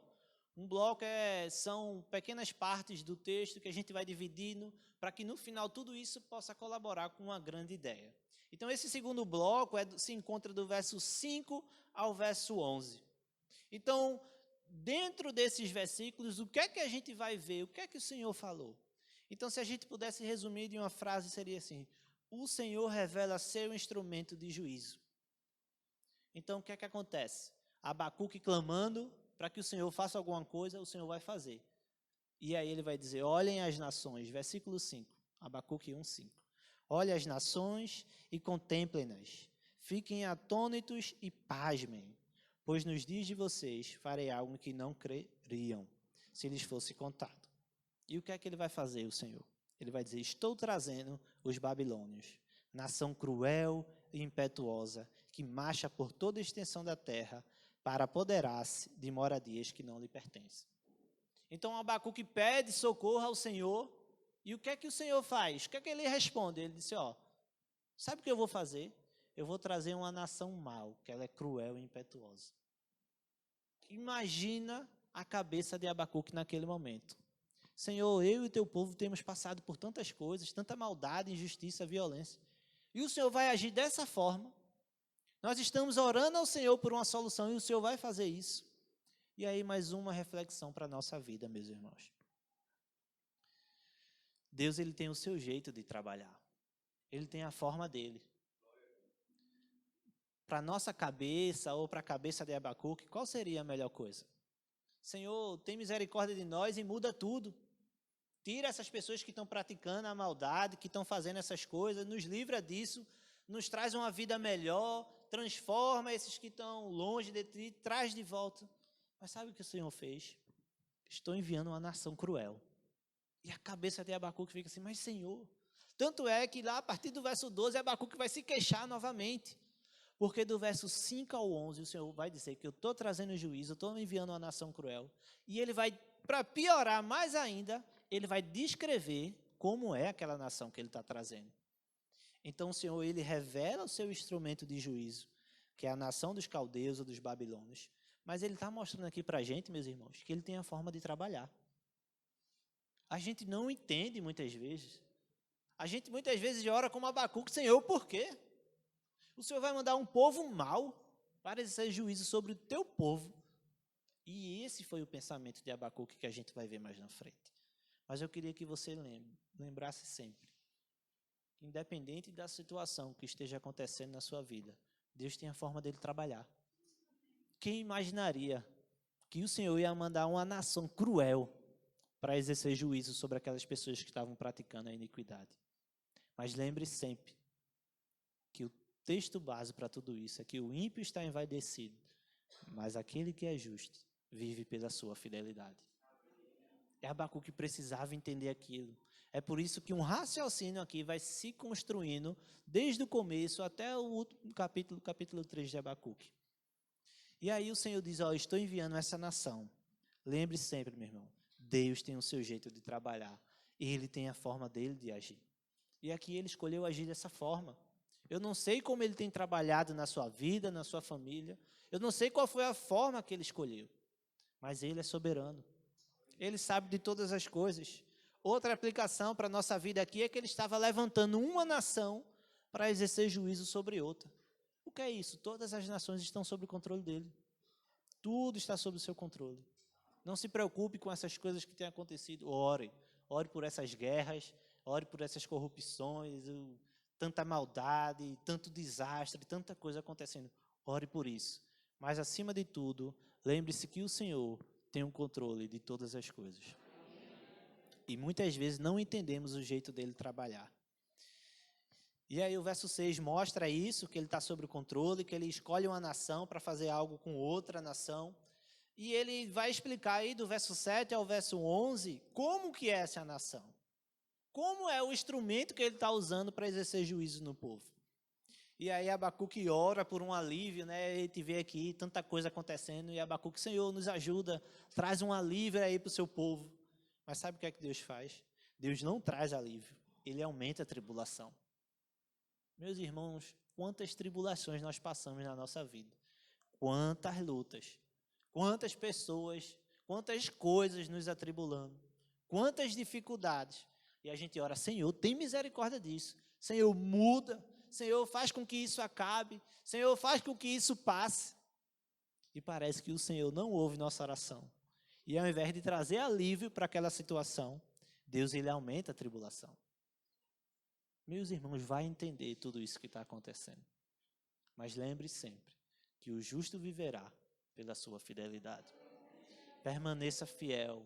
Um bloco são pequenas partes do texto que a gente vai dividindo para que no final tudo isso possa colaborar com uma grande ideia. Então esse segundo bloco se encontra do verso 5 ao verso 11. Então, dentro desses versículos, o que é que a gente vai ver? O que é que o Senhor falou? Então, se a gente pudesse resumir de uma frase, seria assim: o Senhor revela seu instrumento de juízo. Então, o que é que acontece? Abacuque clamando para que o Senhor faça alguma coisa, o Senhor vai fazer. E aí ele vai dizer, olhem as nações, versículo 5, Abacuque 1:5. Olhem as nações e contemplem-nas. Fiquem atônitos e pasmem, pois nos dias de vocês farei algo que não creriam, se lhes fosse contado. E o que é que ele vai fazer, o Senhor? Ele vai dizer, estou trazendo os babilônios, nação cruel e impetuosa, que marcha por toda a extensão da terra, para apoderar-se de moradias que não lhe pertencem. Então Abacuque pede socorro ao Senhor, e o que é que o Senhor faz? O que é que ele responde? Ele disse, sabe o que eu vou fazer? Eu vou trazer uma nação mau, que ela é cruel e impetuosa. Imagina a cabeça de Abacuque naquele momento. Senhor, eu e o teu povo temos passado por tantas coisas, tanta maldade, injustiça, violência. E o Senhor vai agir dessa forma. Nós estamos orando ao Senhor por uma solução e o Senhor vai fazer isso. E aí mais uma reflexão para a nossa vida, meus irmãos. Deus, ele tem o seu jeito de trabalhar. Ele tem a forma dele. Para a nossa cabeça ou para a cabeça de Abacuque, qual seria a melhor coisa? Senhor, tem misericórdia de nós e muda tudo. Tira essas pessoas que estão praticando a maldade, que estão fazendo essas coisas, nos livra disso, nos traz uma vida melhor, transforma esses que estão longe de ti, traz de volta. Mas sabe o que o Senhor fez? Estou enviando uma nação cruel. E a cabeça de Abacuque fica assim, mas Senhor... Tanto é que lá, a partir do verso 12, Abacuque vai se queixar novamente. Porque do verso 5 ao 11, o Senhor vai dizer que eu estou trazendo juízo, eu estou enviando uma nação cruel. E ele vai, para piorar mais ainda, ele vai descrever como é aquela nação que ele está trazendo. Então o Senhor, ele revela o seu instrumento de juízo, que é a nação dos caldeus ou dos babilônios. Mas ele está mostrando aqui para a gente, meus irmãos, que ele tem a forma de trabalhar. A gente não entende muitas vezes. A gente muitas vezes ora como Abacuque, Senhor, por quê? O Senhor vai mandar um povo mau para exercer juízo sobre o teu povo. E esse foi o pensamento de Abacuque que a gente vai ver mais na frente. Mas eu queria que você lembrasse sempre, independente da situação que esteja acontecendo na sua vida, Deus tem a forma dele trabalhar. Quem imaginaria que o Senhor ia mandar uma nação cruel para exercer juízo sobre aquelas pessoas que estavam praticando a iniquidade? Mas lembre sempre que o texto base para tudo isso é que o ímpio está envaidecido, mas aquele que é justo vive pela sua fidelidade. E Abacuque precisava entender aquilo. É por isso que um raciocínio aqui vai se construindo desde o começo até o último capítulo 3 de Abacuque. E aí o Senhor diz, estou enviando essa nação. Lembre sempre, meu irmão, Deus tem o seu jeito de trabalhar. Ele tem a forma dele de agir. E aqui ele escolheu agir dessa forma. Eu não sei como ele tem trabalhado na sua vida, na sua família. Eu não sei qual foi a forma que ele escolheu. Mas ele é soberano. Ele sabe de todas as coisas. Outra aplicação para a nossa vida aqui é que ele estava levantando uma nação para exercer juízo sobre outra. O que é isso? Todas as nações estão sob o controle dele. Tudo está sob o seu controle. Não se preocupe com essas coisas que têm acontecido. Ore por essas guerras, ore por essas corrupções, tanta maldade, tanto desastre, tanta coisa acontecendo. Ore por isso. Mas, acima de tudo, lembre-se que o Senhor tem o controle de todas as coisas. E muitas vezes não entendemos o jeito dele trabalhar. E aí o verso 6 mostra isso, que ele está sob o controle, que ele escolhe uma nação para fazer algo com outra nação. E ele vai explicar aí do verso 7 ao verso 11 como que é essa nação. Como é o instrumento que ele está usando para exercer juízo no povo. E aí Abacuque ora por um alívio, né? A gente vê aqui tanta coisa acontecendo e Abacuque, Senhor, nos ajuda, traz um alívio aí para o seu povo. Mas sabe o que é que Deus faz? Deus não traz alívio, ele aumenta a tribulação. Meus irmãos, quantas tribulações nós passamos na nossa vida. Quantas lutas, quantas pessoas, quantas coisas nos atribulando, quantas dificuldades. E a gente ora, Senhor, tem misericórdia disso. Senhor, muda. Senhor, faz com que isso acabe. Senhor, faz com que isso passe. E parece que o Senhor não ouve nossa oração. E ao invés de trazer alívio para aquela situação, Deus ele aumenta a tribulação. Meus irmãos, vai entender tudo isso que está acontecendo. Mas lembre sempre que o justo viverá pela sua fidelidade. Permaneça fiel,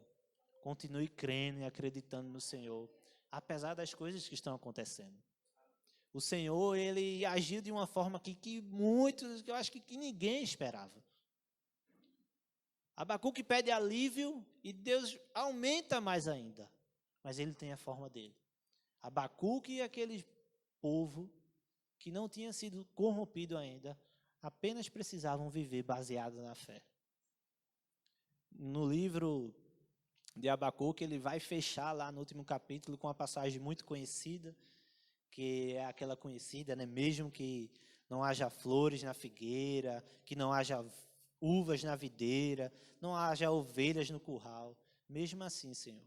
continue crendo e acreditando no Senhor, apesar das coisas que estão acontecendo. O Senhor, ele agiu de uma forma que muitos, eu acho que ninguém esperava. Abacuque pede alívio e Deus aumenta mais ainda, mas ele tem a forma dele. Abacuque e aquele povo que não tinha sido corrompido ainda, apenas precisavam viver baseado na fé. No livro de Abacuque, ele vai fechar lá no último capítulo com uma passagem muito conhecida, que é aquela conhecida, né? Mesmo que não haja flores na figueira, que não haja uvas na videira, não haja ovelhas no curral, mesmo assim, Senhor,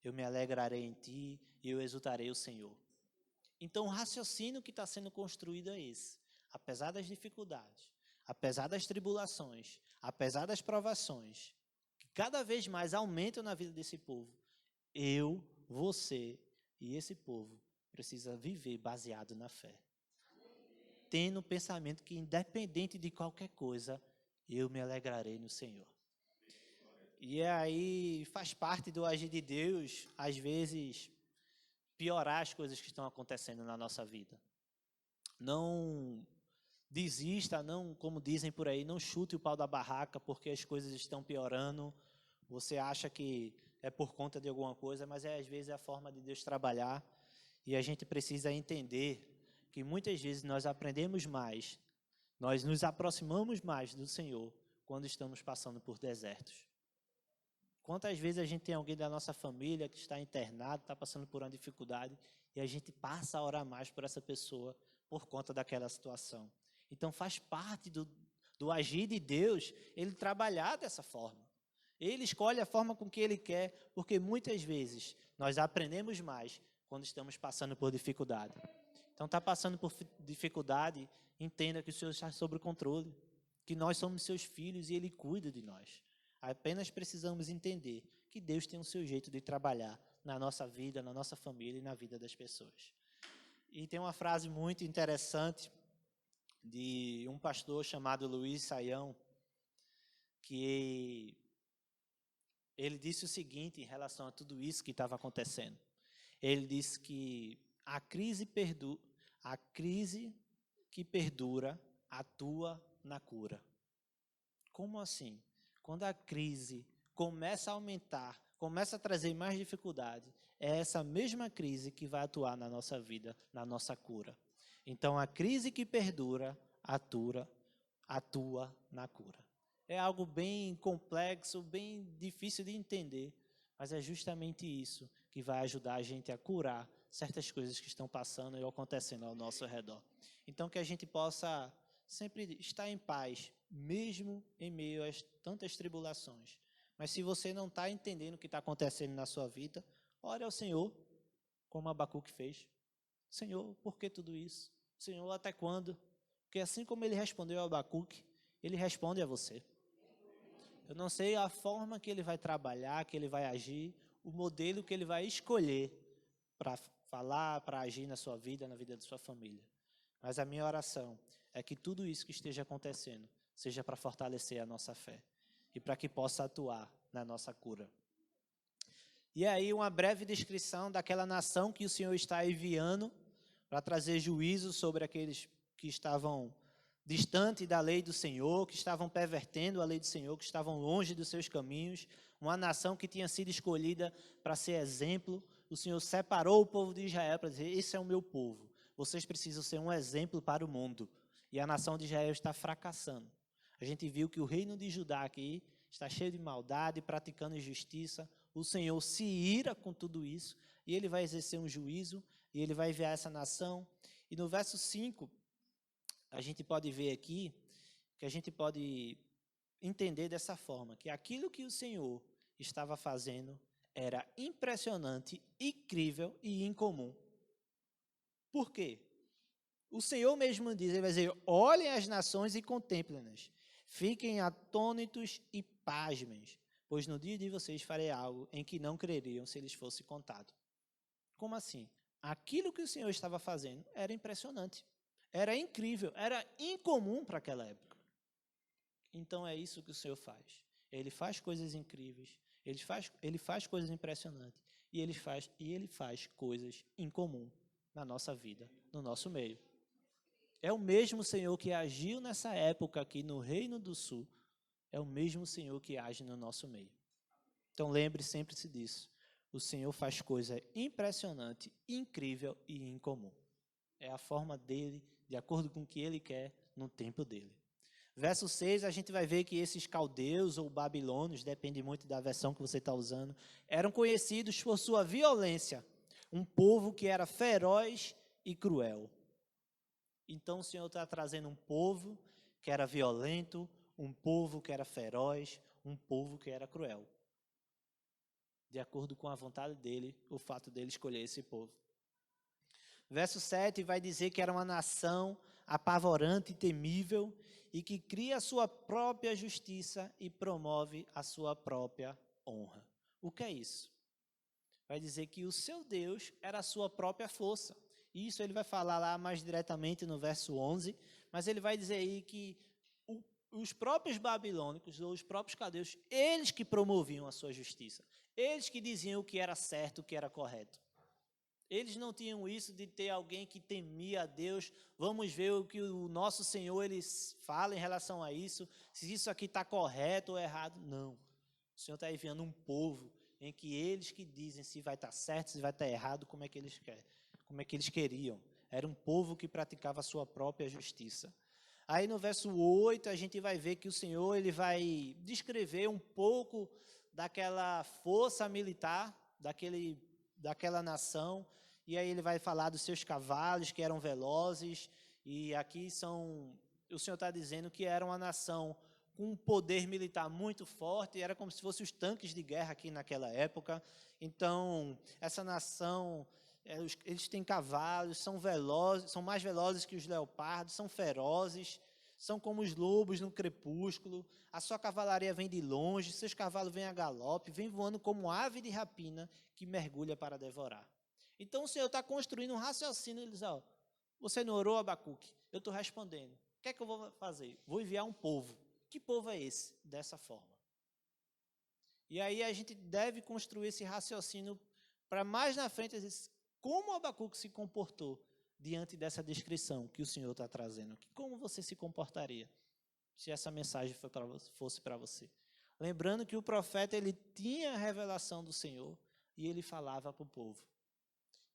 eu me alegrarei em Ti e eu exultarei o Senhor. Então, o raciocínio que está sendo construído é esse. Apesar das dificuldades, apesar das tribulações, apesar das provações, que cada vez mais aumentam na vida desse povo, eu, você e esse povo precisa viver baseado na fé. Tendo o pensamento que, independente de qualquer coisa, eu me alegrarei no Senhor. E aí faz parte do agir de Deus, às vezes, piorar as coisas que estão acontecendo na nossa vida. Não desista, não, como dizem por aí, não chute o pau da barraca porque as coisas estão piorando. Você acha que é por conta de alguma coisa, mas às vezes é a forma de Deus trabalhar. E a gente precisa entender que muitas vezes nós aprendemos mais, nós nos aproximamos mais do Senhor quando estamos passando por desertos. Quantas vezes a gente tem alguém da nossa família que está internado, está passando por uma dificuldade, e a gente passa a orar mais por essa pessoa por conta daquela situação. Então faz parte do agir de Deus, Ele trabalhar dessa forma. Ele escolhe a forma com que Ele quer, porque muitas vezes nós aprendemos mais quando estamos passando por dificuldade. Então está passando por dificuldade, entenda que o Senhor está sob o controle, que nós somos seus filhos e Ele cuida de nós. Apenas precisamos entender que Deus tem o seu jeito de trabalhar na nossa vida, na nossa família e na vida das pessoas. E tem uma frase muito interessante de um pastor chamado Luiz Saião, que ele disse o seguinte em relação a tudo isso que estava acontecendo. Ele disse que a crise que perdura atua na cura. Como assim? Quando a crise começa a aumentar, começa a trazer mais dificuldade, é essa mesma crise que vai atuar na nossa vida, na nossa cura. Então, a crise que perdura atua na cura. É algo bem complexo, bem difícil de entender, mas é justamente isso que vai ajudar a gente a curar certas coisas que estão passando e acontecendo ao nosso redor. Então, que a gente possa sempre estar em paz, mesmo em meio a tantas tribulações. Mas se você não está entendendo o que está acontecendo na sua vida, ore ao Senhor, como Abacuque fez. Senhor, por que tudo isso? Senhor, até quando? Porque assim como ele respondeu a Abacuque, ele responde a você. Eu não sei a forma que ele vai trabalhar, que ele vai agir, o modelo que ele vai escolher para falar, para agir na sua vida, na vida da sua família. Mas a minha oração é que tudo isso que esteja acontecendo seja para fortalecer a nossa fé e para que possa atuar na nossa cura. E aí uma breve descrição daquela nação que o Senhor está enviando para trazer juízo sobre aqueles que estavam distante da lei do Senhor, que estavam pervertendo a lei do Senhor, que estavam longe dos seus caminhos, uma nação que tinha sido escolhida para ser exemplo. O Senhor separou o povo de Israel para dizer, esse é o meu povo, vocês precisam ser um exemplo para o mundo. E a nação de Israel está fracassando. A gente viu que o reino de Judá aqui está cheio de maldade, praticando injustiça. O Senhor se ira com tudo isso, e Ele vai exercer um juízo, e Ele vai enviar essa nação. E no verso 5, a gente pode ver aqui, que a gente pode entender dessa forma, que aquilo que o Senhor estava fazendo era impressionante, incrível e incomum. Por quê? O Senhor mesmo diz, Ele vai dizer, olhem as nações e contemplem-nas, fiquem atônitos e pasmem, pois no dia de vocês farei algo em que não creriam se lhes fosse contado. Como assim? Aquilo que o Senhor estava fazendo era impressionante, era incrível, era incomum para aquela época. Então é isso que o Senhor faz. Ele faz coisas incríveis, ele faz coisas impressionantes, e ele faz coisas incomuns na nossa vida, no nosso meio. É o mesmo Senhor que agiu nessa época aqui no Reino do Sul, é o mesmo Senhor que age no nosso meio. Então lembre sempre-se disso. O Senhor faz coisa impressionante, incrível e incomum. É a forma dele, de acordo com o que ele quer, no tempo dele. Verso 6, a gente vai ver que esses caldeus ou babilônios, depende muito da versão que você está usando, eram conhecidos por sua violência. Um povo que era feroz e cruel. Então o Senhor está trazendo um povo que era violento, um povo que era feroz, um povo que era cruel. De acordo com a vontade dele, o fato dele escolher esse povo. Verso 7 vai dizer que era uma nação apavorante e temível e que cria a sua própria justiça e promove a sua própria honra. O que é isso? Vai dizer que o seu Deus era a sua própria força. Isso ele vai falar lá mais diretamente no verso 11, mas ele vai dizer aí que os próprios babilônicos ou os próprios caldeus, eles que promoviam a sua justiça. Eles que diziam o que era certo, o que era correto. Eles não tinham isso de ter alguém que temia a Deus. Vamos ver o que o nosso Senhor ele fala em relação a isso, se isso aqui está correto ou errado. Não. O Senhor está enviando um povo em que eles que dizem se vai estar certo, se vai estar errado, como é que eles querem, como é que eles queriam. Era um povo que praticava a sua própria justiça. Aí no verso 8 a gente vai ver que o Senhor ele vai descrever um pouco daquela força militar, daquela nação, e aí ele vai falar dos seus cavalos que eram velozes, e aqui o Senhor está dizendo que era uma nação com um poder militar muito forte, era como se fossem os tanques de guerra aqui naquela época. Então, essa nação, eles têm cavalos, são velozes, são mais velozes que os leopardos, são ferozes, são como os lobos no crepúsculo, a sua cavalaria vem de longe, seus cavalos vêm a galope, vêm voando como ave de rapina que mergulha para devorar. Então o Senhor está construindo um raciocínio, ele diz, você não orou, Abacuque? Eu estou respondendo. O que é que eu vou fazer? Vou enviar um povo. Que povo é esse? Dessa forma. E aí a gente deve construir esse raciocínio para mais na frente, como Abacuque se comportou diante dessa descrição que o Senhor está trazendo. Como você se comportaria se essa mensagem fosse para você? Lembrando que o profeta ele tinha a revelação do Senhor e ele falava para o povo.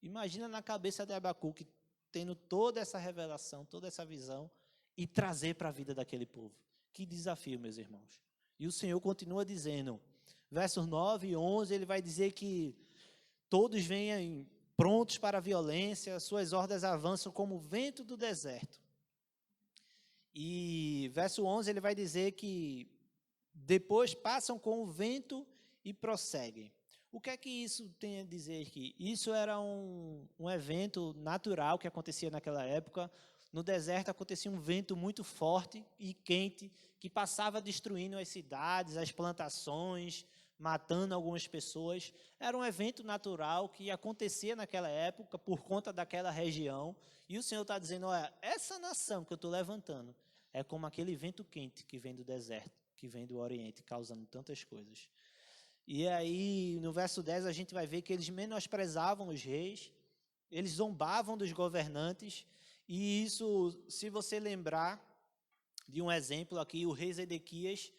Imagina na cabeça de Abacuque tendo toda essa revelação, toda essa visão e trazer para a vida daquele povo. Que desafio, meus irmãos. E o Senhor continua dizendo, versos 9 e 11, ele vai dizer que todos venham prontos para a violência, suas hordas avançam como o vento do deserto. E verso 11 ele vai dizer que depois passam com o vento e prosseguem. O que é que isso tem a dizer aqui? Isso era um evento natural que acontecia naquela época. No deserto acontecia um vento muito forte e quente que passava destruindo as cidades, as plantações, matando algumas pessoas. Era um evento natural que acontecia naquela época por conta daquela região. E o Senhor está dizendo, olha, essa nação que eu estou levantando é como aquele vento quente que vem do deserto, que vem do Oriente, causando tantas coisas. E aí, no verso 10, a gente vai ver que eles menosprezavam os reis, eles zombavam dos governantes, e isso, se você lembrar de um exemplo aqui, o rei Zedequias,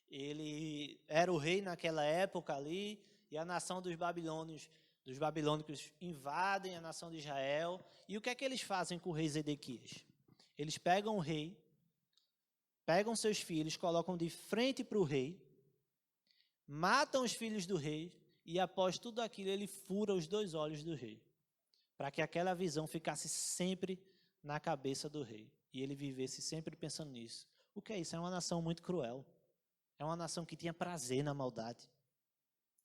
ele era o rei naquela época ali, e a nação dos babilônicos invadem a nação de Israel, e o que é que eles fazem com o rei Zedequias? Eles pegam o rei, pegam seus filhos, colocam de frente para o rei, matam os filhos do rei e após tudo aquilo ele fura os 2 olhos do rei, para que aquela visão ficasse sempre na cabeça do rei e ele vivesse sempre pensando nisso. O que é isso? É uma nação muito cruel, é uma nação que tinha prazer na maldade.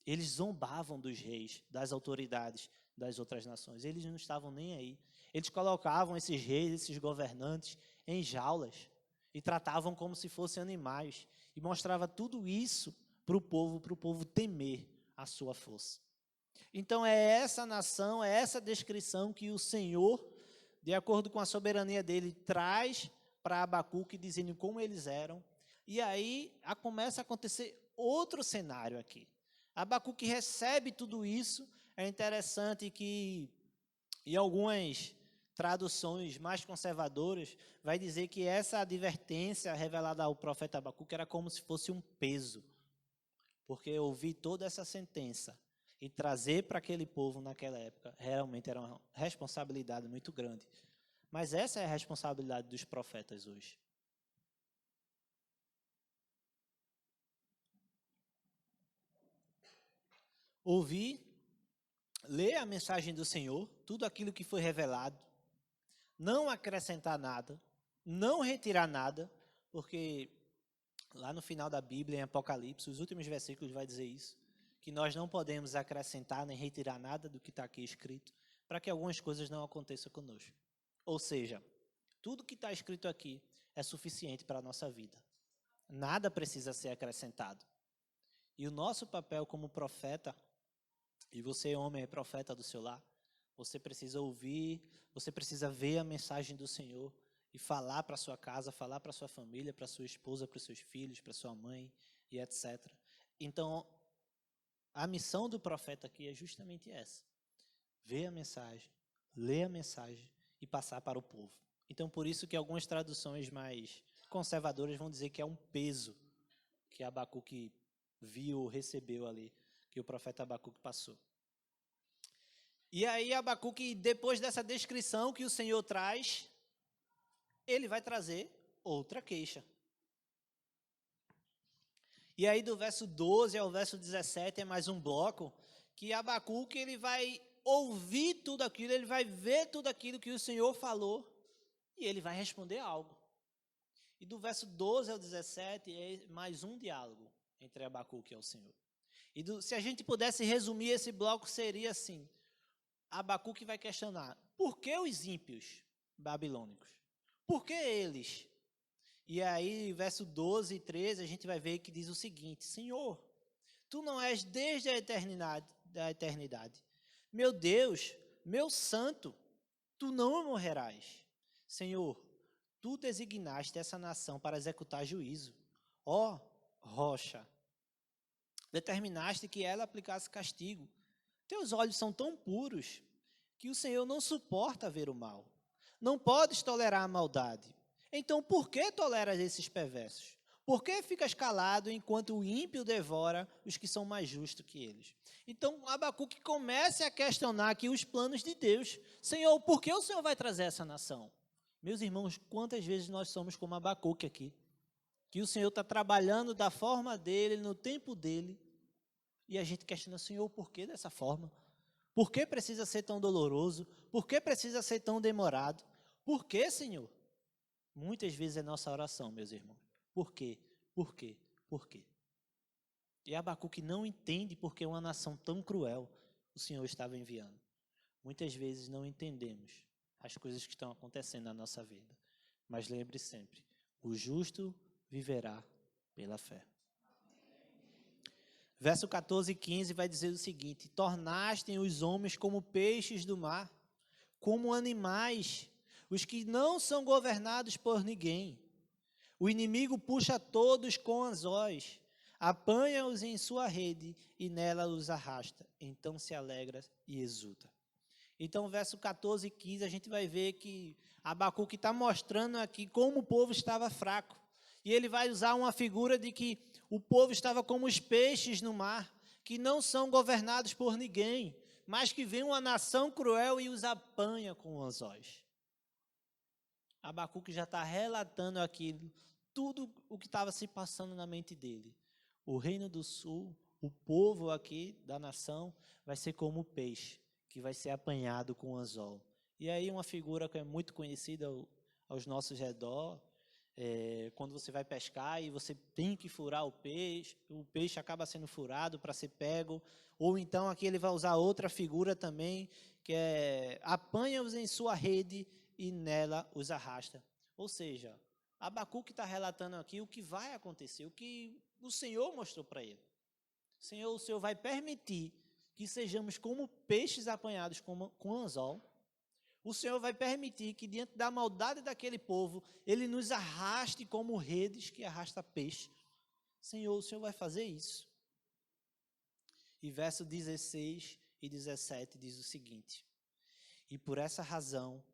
Eles zombavam dos reis, das autoridades das outras nações, eles não estavam nem aí. Eles colocavam esses reis, esses governantes em jaulas e tratavam como se fossem animais e mostrava tudo isso para o povo temer a sua força. Então é essa nação, é essa descrição que o Senhor, de acordo com a soberania dele, traz para Abacuque, dizendo como eles eram. E aí começa a acontecer outro cenário aqui. Abacuque recebe tudo isso. É interessante que em algumas traduções mais conservadoras vai dizer que essa advertência revelada ao profeta Abacuque era como se fosse um peso. Porque ouvir toda essa sentença e trazer para aquele povo naquela época realmente era uma responsabilidade muito grande. Mas essa é a responsabilidade dos profetas hoje. Ouvir, ler a mensagem do Senhor, tudo aquilo que foi revelado, não acrescentar nada, não retirar nada, porque lá no final da Bíblia, em Apocalipse, os últimos versículos vai dizer isso, que nós não podemos acrescentar nem retirar nada do que está aqui escrito, para que algumas coisas não aconteçam conosco. Ou seja, tudo que está escrito aqui é suficiente para a nossa vida. Nada precisa ser acrescentado. E o nosso papel como profeta, e você, homem, é profeta do seu lar, você precisa ouvir, você precisa ver a mensagem do Senhor e falar para sua casa, falar para sua família, para sua esposa, para seus filhos, para sua mãe e etc. Então, a missão do profeta aqui é justamente essa: ver a mensagem, ler a mensagem e passar para o povo. Então, por isso que algumas traduções mais conservadoras vão dizer que é um peso que Abacuque viu, recebeu ali, que o profeta Abacuque passou. E aí Abacuque, depois dessa descrição que o Senhor traz, ele vai trazer outra queixa. E aí do verso 12 ao verso 17 é mais um bloco que Abacuque ele vai ouvir tudo aquilo, ele vai ver tudo aquilo que o Senhor falou e ele vai responder algo. E do verso 12 ao 17 é mais um diálogo entre Abacuque e o Senhor. E se a gente pudesse resumir esse bloco, seria assim: Abacuque vai questionar, por que os ímpios babilônicos? Por que eles? E aí, verso 12 e 13, a gente vai ver que diz o seguinte: Senhor, tu não és desde a eternidade. Meu Deus, meu santo, tu não morrerás. Senhor, tu designaste essa nação para executar juízo. Ó rocha, determinaste que ela aplicasse castigo. Teus olhos são tão puros que o Senhor não suporta ver o mal. Não podes tolerar a maldade. Então, por que toleras esses perversos? Por que ficas calado enquanto o ímpio devora os que são mais justos que eles? Então, Abacuque começa a questionar aqui os planos de Deus. Senhor, por que o Senhor vai trazer essa nação? Meus irmãos, quantas vezes nós somos como Abacuque aqui? Que o Senhor está trabalhando da forma dele, no tempo dele, e a gente questiona: Senhor, por que dessa forma? Por que precisa ser tão doloroso? Por que precisa ser tão demorado? Por que, Senhor? Muitas vezes é nossa oração, meus irmãos. Por quê? Por quê? Por quê? E Abacuque não entende porque uma nação tão cruel o Senhor estava enviando. Muitas vezes não entendemos as coisas que estão acontecendo na nossa vida. Mas lembre sempre, o justo viverá pela fé. Verso 14 e 15 vai dizer o seguinte: tornaste os homens como peixes do mar, como animais, os que não são governados por ninguém. O inimigo puxa todos com anzóis, apanha-os em sua rede e nela os arrasta. Então se alegra e exulta. Então, verso 14 e 15, a gente vai ver que Abacuque está mostrando aqui como o povo estava fraco. E ele vai usar uma figura de que o povo estava como os peixes no mar, que não são governados por ninguém, mas que vem uma nação cruel e os apanha com anzóis. Abacuque já está relatando aquilo, tudo o que estava se passando na mente dele. O reino do sul, o povo aqui da nação, vai ser como o peixe, que vai ser apanhado com anzol. E aí uma figura que é muito conhecida aos nossos redor, quando você vai pescar e você tem que furar o peixe acaba sendo furado para ser pego, ou então aqui ele vai usar outra figura também, que é apanha-os em sua rede e nela os arrasta. Ou seja, Abacuque está relatando aqui o que vai acontecer, o que o Senhor mostrou para ele. O Senhor vai permitir que sejamos como peixes apanhados com anzol, O Senhor vai permitir que, diante da maldade daquele povo, Ele nos arraste como redes que arrasta peixe. Senhor, o Senhor vai fazer isso. E verso 16 e 17 diz o seguinte: e por essa razão,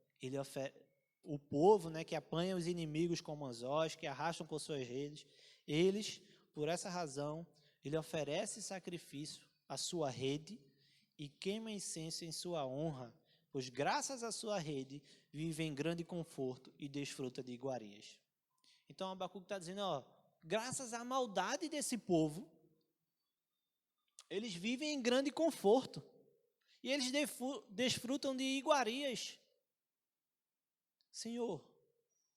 o povo, que apanha os inimigos como anzóis, que arrastam com suas redes, eles, por essa razão, ele oferece sacrifício à sua rede e queima incenso em sua honra, pois graças à sua rede vive em grande conforto e desfruta de iguarias. Então Abacuque está dizendo, graças à maldade desse povo, eles vivem em grande conforto e eles desfrutam de iguarias. Senhor,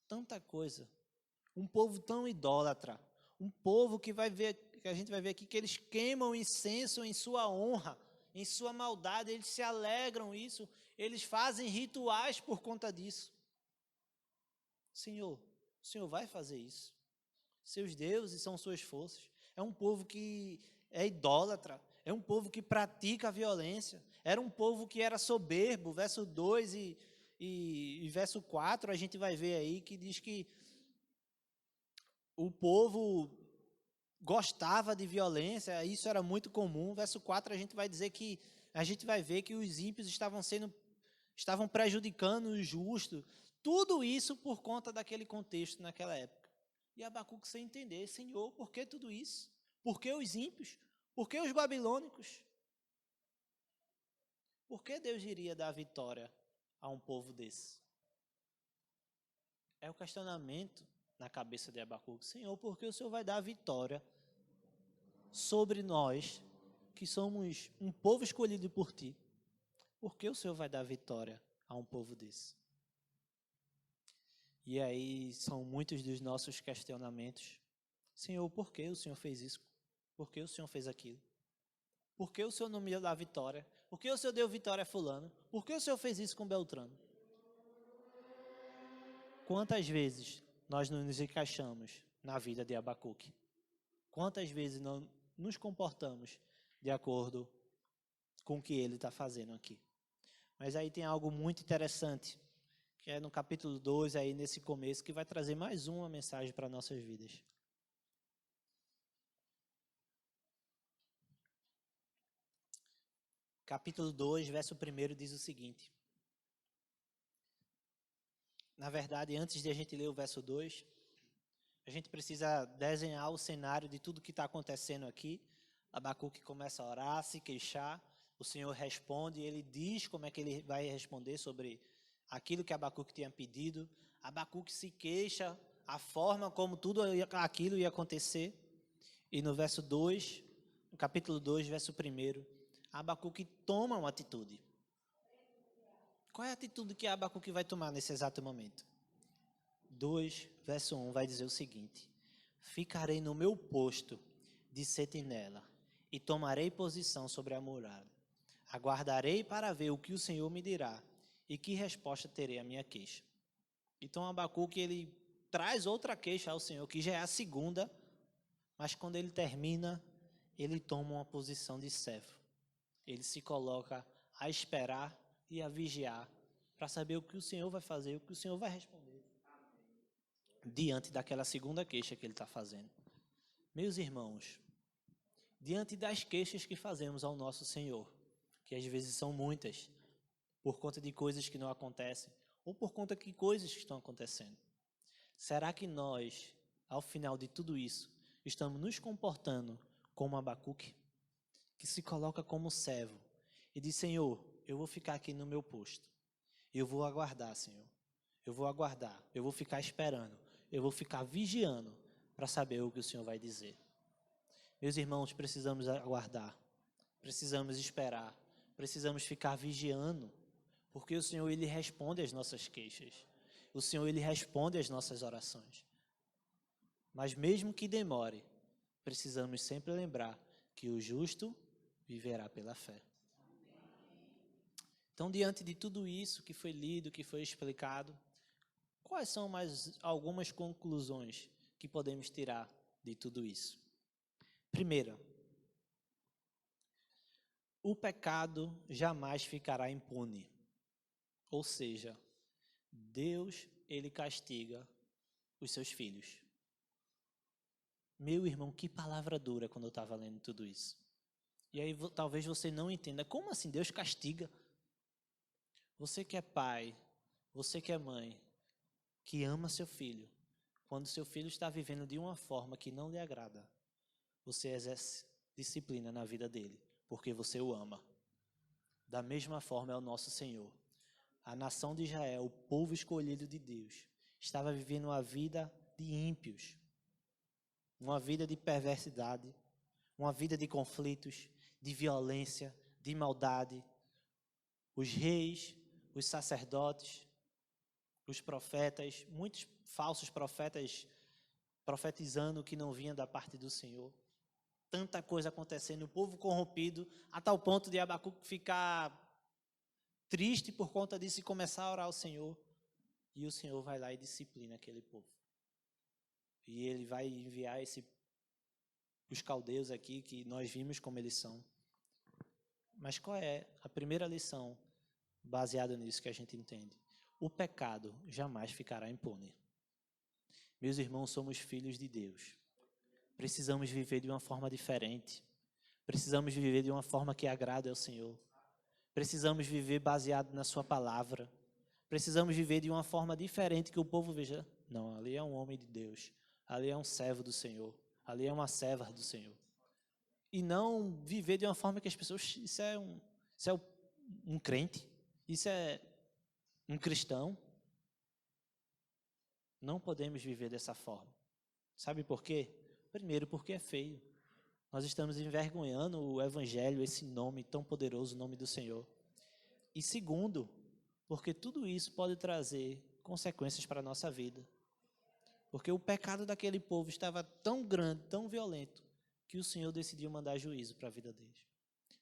tanta coisa, um povo tão idólatra, um povo que a gente vai ver aqui que eles queimam incenso em sua honra, em sua maldade, eles se alegram isso, eles fazem rituais por conta disso. Senhor, o Senhor vai fazer isso. Seus deuses são suas forças. É um povo que é idólatra, é um povo que pratica a violência, era um povo que era soberbo. Verso 2 e verso 4 a gente vai ver aí que diz que o povo gostava de violência, isso era muito comum. Verso 4 a gente vai ver que os ímpios estavam prejudicando os justos. Tudo isso por conta daquele contexto naquela época. E Abacuque sem entender, Senhor, por que tudo isso? Por que os ímpios? Por que os babilônicos? Por que Deus iria dar vitória a um povo desse? É o questionamento na cabeça de Abacuque. Senhor, por que o Senhor vai dar vitória sobre nós, que somos um povo escolhido por Ti? Por que o Senhor vai dar vitória a um povo desse? E aí são muitos dos nossos questionamentos. Senhor, por que o Senhor fez isso? Por que o Senhor fez aquilo? Por que o Senhor não me deu a vitória? Por que o Senhor deu vitória a fulano? Por que o Senhor fez isso com Beltrano? Quantas vezes nós não nos encaixamos na vida de Abacuque? Quantas vezes não nos comportamos de acordo com o que ele está fazendo aqui? Mas aí tem algo muito interessante, que é no capítulo 2, aí nesse começo, que vai trazer mais uma mensagem para nossas vidas. Capítulo 2, verso 1 diz o seguinte. Na verdade, antes de a gente ler o verso 2, a gente precisa desenhar o cenário de tudo que está acontecendo aqui. Abacuque começa a orar, se queixar, o Senhor responde, ele diz como é que ele vai responder sobre aquilo que Abacuque tinha pedido. Abacuque se queixa, a forma como tudo aquilo ia acontecer. E no verso 2, no capítulo 2, verso 1, Abacuque toma uma atitude. Qual é a atitude que Abacuque vai tomar nesse exato momento? 2, verso 1 vai dizer o seguinte: ficarei no meu posto de sentinela e tomarei posição sobre a muralha. Aguardarei para ver o que o Senhor me dirá e que resposta terei à minha queixa. Então Abacuque ele traz outra queixa ao Senhor, que já é a segunda, mas quando ele termina, ele toma uma posição de servo. Ele se coloca a esperar e a vigiar para saber o que o Senhor vai fazer, o que o Senhor vai responder diante daquela segunda queixa que ele está fazendo. Meus irmãos, diante das queixas que fazemos ao nosso Senhor, que às vezes são muitas, por conta de coisas que não acontecem, ou por conta de coisas que estão acontecendo, será que nós, ao final de tudo isso, estamos nos comportando como Abacuque, que se coloca como servo e diz: Senhor, eu vou ficar aqui no meu posto, eu vou aguardar, Senhor, eu vou aguardar, eu vou ficar esperando, eu vou ficar vigiando para saber o que o Senhor vai dizer. Meus irmãos, precisamos aguardar, precisamos esperar, precisamos ficar vigiando, porque o Senhor ele responde às nossas queixas, o Senhor ele responde às nossas orações. Mas mesmo que demore, precisamos sempre lembrar que o justo viverá pela fé. Então, diante de tudo isso que foi lido, que foi explicado, quais são mais algumas conclusões que podemos tirar de tudo isso? Primeira, o pecado jamais ficará impune. Ou seja, Deus, ele castiga os seus filhos. Meu irmão, que palavra dura quando eu estava lendo tudo isso. E aí talvez você não entenda, como assim Deus castiga? Você que é pai, você que é mãe, que ama seu filho, quando seu filho está vivendo de uma forma que não lhe agrada, você exerce disciplina na vida dele, porque você o ama. Da mesma forma é o nosso Senhor. A nação de Israel, o povo escolhido de Deus, estava vivendo uma vida de ímpios, uma vida de perversidade, uma vida de conflitos, de violência, de maldade. Os reis, os sacerdotes, os profetas, muitos falsos profetas profetizando que não vinha da parte do Senhor. Tanta coisa acontecendo, o povo corrompido, a tal ponto de Abacuque ficar triste por conta disso e começar a orar ao Senhor. E o Senhor vai lá e disciplina aquele povo. E ele vai enviar os caldeus aqui, que nós vimos como eles são. Mas qual é a primeira lição baseada nisso que a gente entende? O pecado jamais ficará impune. Meus irmãos, somos filhos de Deus. Precisamos viver de uma forma diferente. Precisamos viver de uma forma que agrade ao Senhor. Precisamos viver baseado na sua palavra. Precisamos viver de uma forma diferente que o povo veja. Não, ali é um homem de Deus. Ali é um servo do Senhor. Ali é uma serva do Senhor. E não viver de uma forma que as pessoas... Isso é um crente. Isso é um cristão. Não podemos viver dessa forma. Sabe por quê? Primeiro, porque é feio. Nós estamos envergonhando o Evangelho, esse nome tão poderoso, o nome do Senhor. E segundo, porque tudo isso pode trazer consequências para a nossa vida. Porque o pecado daquele povo estava tão grande, tão violento, que o Senhor decidiu mandar juízo para a vida deles.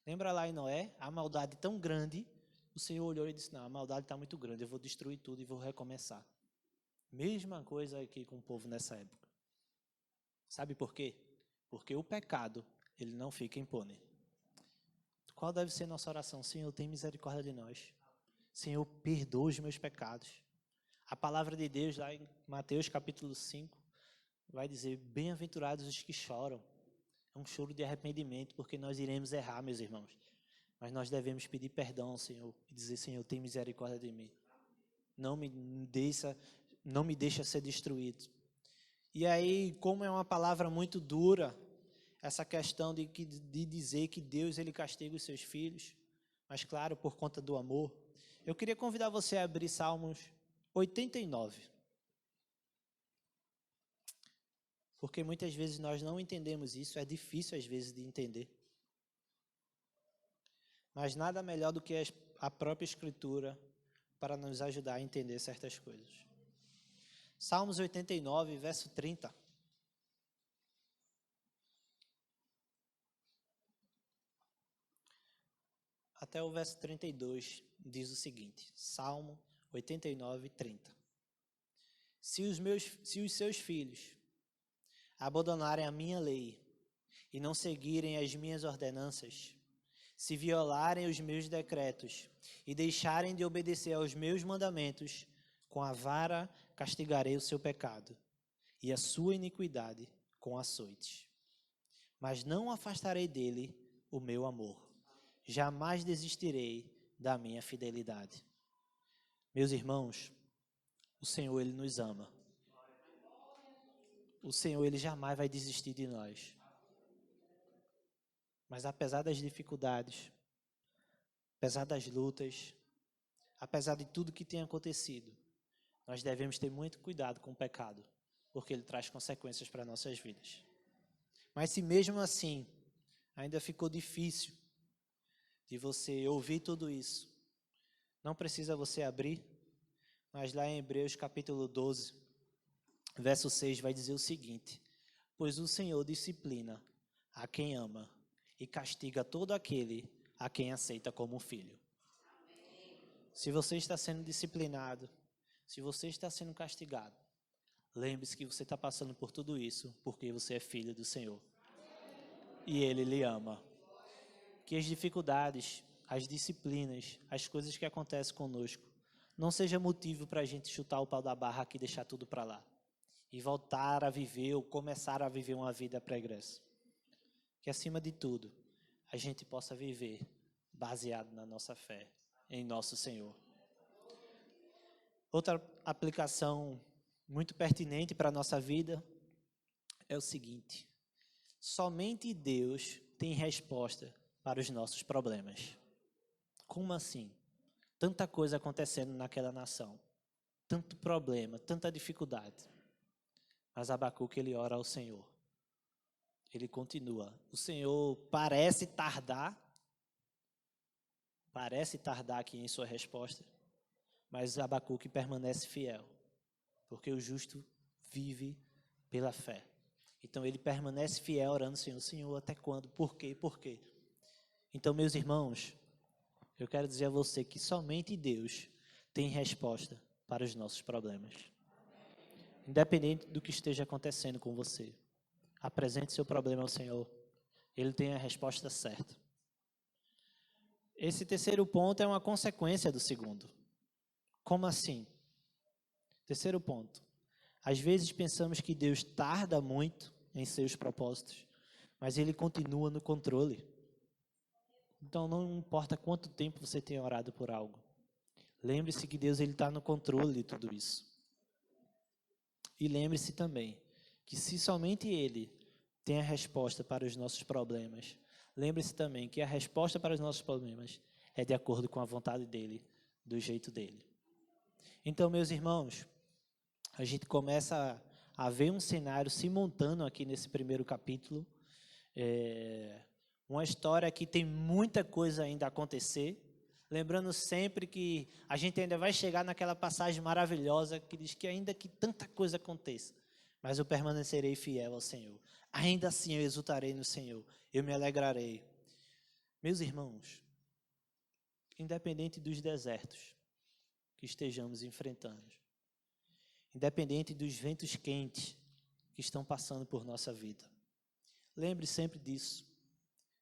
Lembra lá em Noé? A maldade tão grande, o Senhor olhou e disse, não, a maldade está muito grande, eu vou destruir tudo e vou recomeçar. Mesma coisa aqui com o povo nessa época. Sabe por quê? Porque o pecado, ele não fica impune. Qual deve ser nossa oração? Senhor, tem misericórdia de nós. Senhor, perdoa os meus pecados. A palavra de Deus, lá em Mateus capítulo 5, vai dizer, bem-aventurados os que choram. É um choro de arrependimento, porque nós iremos errar, meus irmãos. Mas nós devemos pedir perdão ao Senhor e dizer, Senhor, tem misericórdia de mim. Não me deixa ser destruído. E aí, como é uma palavra muito dura, essa questão de dizer que Deus ele castiga os seus filhos, mas claro, por conta do amor, eu queria convidar você a abrir Salmos 89. Porque muitas vezes nós não entendemos isso, é difícil às vezes de entender. Mas nada melhor do que a própria Escritura para nos ajudar a entender certas coisas. Salmos 89, verso 30. Até o verso 32 diz o seguinte, Salmo 89, 30. Se os seus filhos abandonarem a minha lei e não seguirem as minhas ordenanças, se violarem os meus decretos e deixarem de obedecer aos meus mandamentos, com a vara castigarei o seu pecado e a sua iniquidade com açoites. Mas não afastarei dele o meu amor. Jamais desistirei da minha fidelidade. Meus irmãos, o Senhor, ele nos ama. O Senhor, ele jamais vai desistir de nós. Mas apesar das dificuldades, apesar das lutas, apesar de tudo que tem acontecido, nós devemos ter muito cuidado com o pecado, porque ele traz consequências para nossas vidas. Mas se mesmo assim ainda ficou difícil de você ouvir tudo isso, não precisa você abrir, mas lá em Hebreus capítulo 12, verso 6 vai dizer o seguinte, pois o Senhor disciplina a quem ama e castiga todo aquele a quem aceita como filho. Se você está sendo disciplinado, se você está sendo castigado, lembre-se que você está passando por tudo isso porque você é filho do Senhor. E Ele lhe ama. Que as dificuldades, as disciplinas, as coisas que acontecem conosco não seja motivo para a gente chutar o pau da barraca e deixar tudo para lá. E voltar a viver ou começar a viver uma vida pregressa. Que acima de tudo, a gente possa viver baseado na nossa fé, em nosso Senhor. Outra aplicação muito pertinente para a nossa vida é o seguinte: somente Deus tem resposta para os nossos problemas. Como assim? Tanta coisa acontecendo naquela nação, tanto problema, tanta dificuldade. Mas Abacuque, ele ora ao Senhor. Ele continua. O Senhor parece tardar aqui em sua resposta, mas Abacuque permanece fiel, porque o justo vive pela fé. Então ele permanece fiel orando, Senhor, até quando? Por quê? Por quê? Então, meus irmãos, eu quero dizer a você que somente Deus tem resposta para os nossos problemas. Independente do que esteja acontecendo com você, apresente seu problema ao Senhor. Ele tem a resposta certa. Esse terceiro ponto é uma consequência do segundo. Como assim? Terceiro ponto. Às vezes pensamos que Deus tarda muito em seus propósitos, mas Ele continua no controle. Então não importa quanto tempo você tenha orado por algo. Lembre-se que Deus está no controle de tudo isso. E lembre-se também que se somente Ele tem a resposta para os nossos problemas, lembre-se também que a resposta para os nossos problemas é de acordo com a vontade dEle, do jeito dEle. Então, meus irmãos, a gente começa a ver um cenário se montando aqui nesse primeiro capítulo. Uma história que tem muita coisa ainda a acontecer. Lembrando sempre que a gente ainda vai chegar naquela passagem maravilhosa que diz que ainda que tanta coisa aconteça, mas eu permanecerei fiel ao Senhor. Ainda assim eu exultarei no Senhor, eu me alegrarei. Meus irmãos, independente dos desertos que estejamos enfrentando, independente dos ventos quentes que estão passando por nossa vida, lembre sempre disso,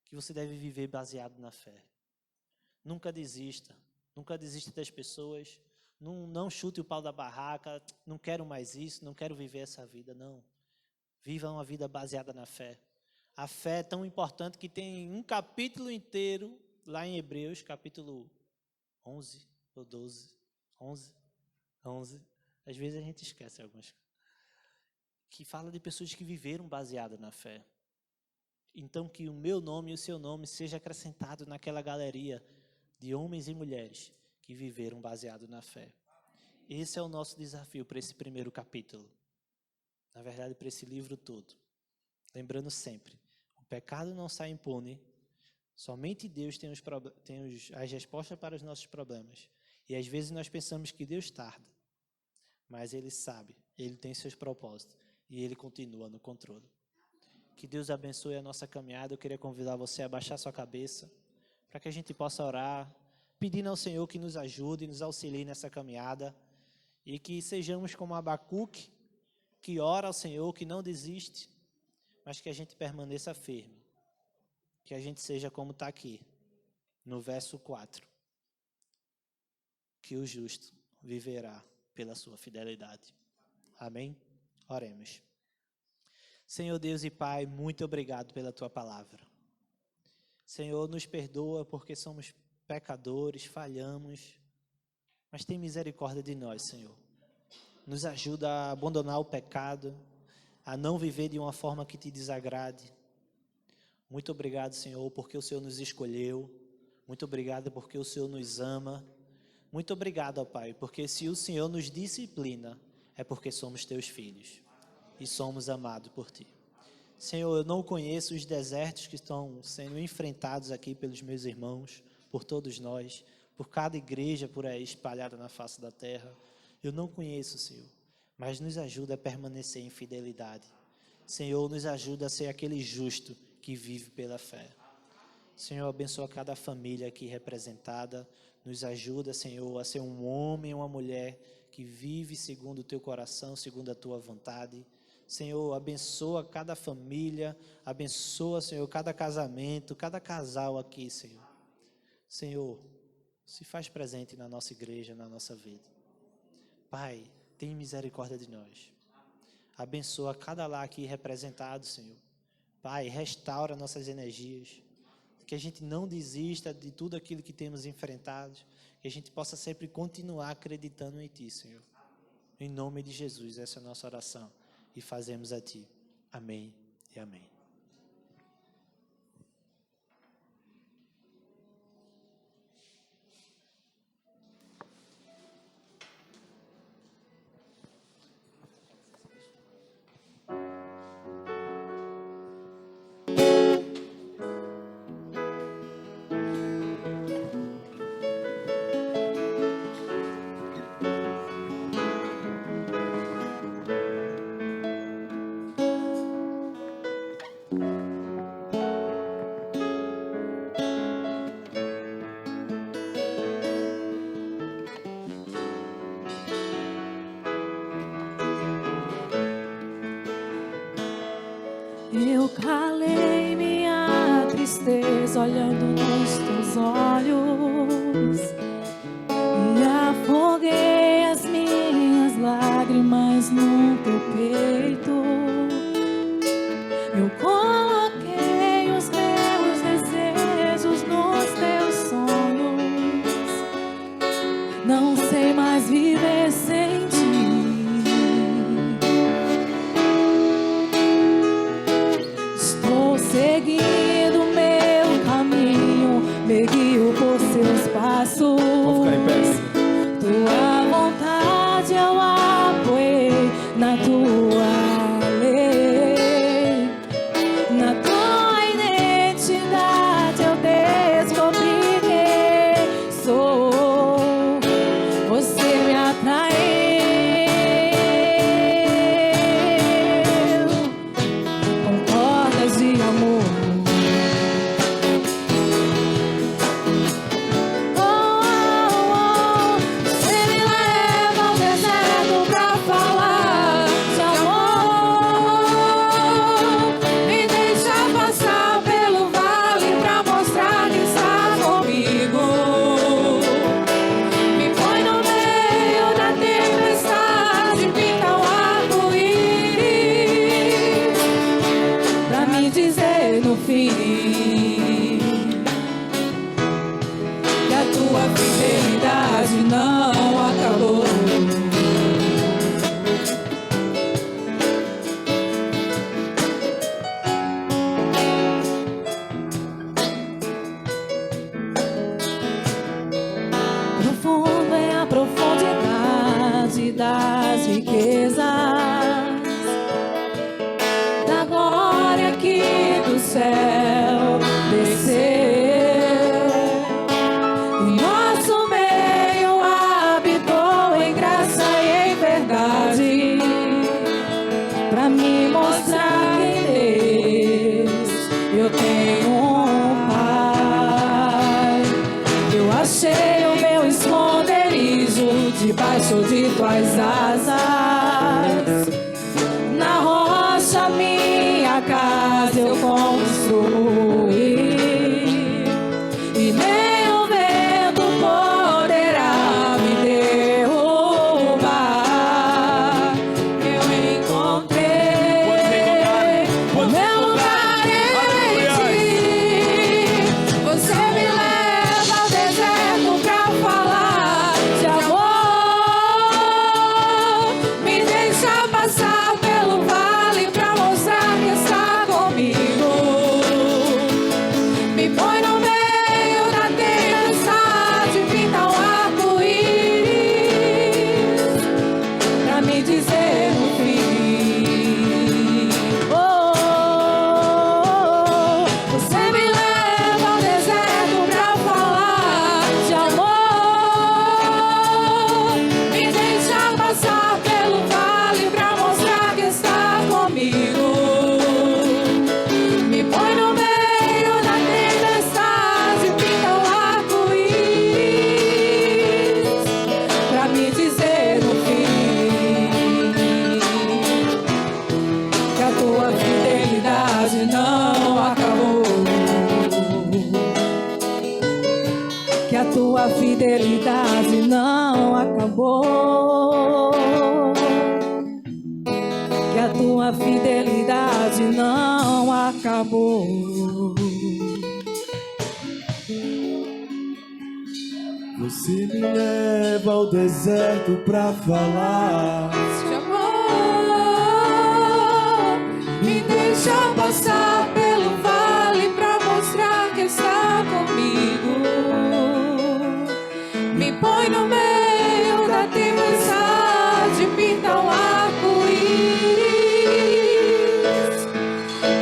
que você deve viver baseado na fé. Nunca desista das pessoas, não chute o pau da barraca, não quero mais isso, não quero viver essa vida, não. Viva uma vida baseada na fé. A fé é tão importante que tem um capítulo inteiro, lá em Hebreus, capítulo 11 ou 12, 11, às vezes a gente esquece algumas, que fala de pessoas que viveram baseadas na fé. Então que o meu nome e o seu nome seja acrescentado naquela galeria de homens e mulheres que viveram baseado na fé. Esse é o nosso desafio para esse primeiro capítulo. Na verdade, para esse livro todo. Lembrando sempre, o pecado não sai impune. Somente Deus tem as respostas para os nossos problemas. E às vezes nós pensamos que Deus tarda. Mas Ele sabe, Ele tem seus propósitos. E Ele continua no controle. Que Deus abençoe a nossa caminhada. Eu queria convidar você a baixar sua cabeça, para que a gente possa orar, pedindo ao Senhor que nos ajude, nos auxilie nessa caminhada, e que sejamos como Abacuque, que ora ao Senhor, que não desiste, mas que a gente permaneça firme, que a gente seja como está aqui, no verso 4, que o justo viverá pela sua fidelidade. Amém? Oremos. Senhor Deus e Pai, muito obrigado pela Tua palavra. Senhor, nos perdoa porque somos pecadores, falhamos, mas tem misericórdia de nós, Senhor. Nos ajuda a abandonar o pecado, a não viver de uma forma que Te desagrade. Muito obrigado, Senhor, porque o Senhor nos escolheu. Muito obrigado porque o Senhor nos ama. Muito obrigado, ó Pai, porque se o Senhor nos disciplina, é porque somos Teus filhos e somos amados por Ti. Senhor, eu não conheço os desertos que estão sendo enfrentados aqui pelos meus irmãos, por todos nós, por cada igreja por aí espalhada na face da terra. Eu não conheço, Senhor, mas nos ajuda a permanecer em fidelidade. Senhor, nos ajuda a ser aquele justo que vive pela fé. Senhor, abençoa cada família aqui representada. Nos ajuda, Senhor, a ser um homem e uma mulher que vive segundo o Teu coração, segundo a Tua vontade. Senhor, abençoa cada família, abençoa, Senhor, cada casamento, cada casal aqui, Senhor. Senhor, se faz presente na nossa igreja, na nossa vida. Pai, tem misericórdia de nós. Abençoa cada lar aqui representado, Senhor. Pai, restaura nossas energias. Que a gente não desista de tudo aquilo que temos enfrentado. Que a gente possa sempre continuar acreditando em Ti, Senhor. Em nome de Jesus, essa é a nossa oração. E fazemos a Ti. Amém e amém. Eu calei minha tristeza olhando nos teus olhos e afoguei as minhas lágrimas no teu peito. Eu coloquei os meus desejos nos teus sonhos. Não sei mais viver sem ti. Seguindo meu caminho, me guio por seus passos. Vamos ficar em pé. Tua vontade eu apoiei na tua lei. Na tua identidade eu descobri quem sou. Você me atraiu com cordas de amor. Profundo é a profundidade das riquezas, da glória que do céu desceu. Em nosso meio habitou em graça e em verdade, pra me mostrar que em Deus eu tenho um Pai. Eu achei o meu esconderijo debaixo de tuas asas. Na rocha minha casa eu construí, e nem o vento poderá me derrubar. Eu encontrei o meu lugar em ti. Você me leva ao deserto pra falar de amor. tua fidelidade não acabou. Que a tua fidelidade não acabou. Você me leva ao deserto pra falar. De amor, me deixa passar pelo vale pra mostrar que está comigo. Me põe no meio da tempestade, pinta um arco-íris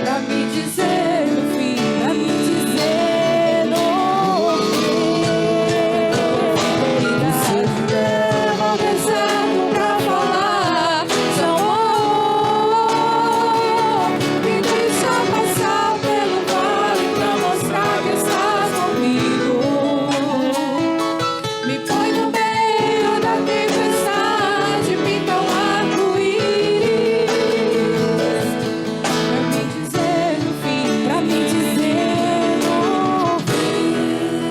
pra me dizer no fim, pra me dizer no fim. Você me leva ao deserto pra falar de amor, me deixa passar pelo vale pra mostrar que estás comigo. Me põe no meio da tempestade, pinta um arco-íris pra me dizer no fim, pra me dizer no fim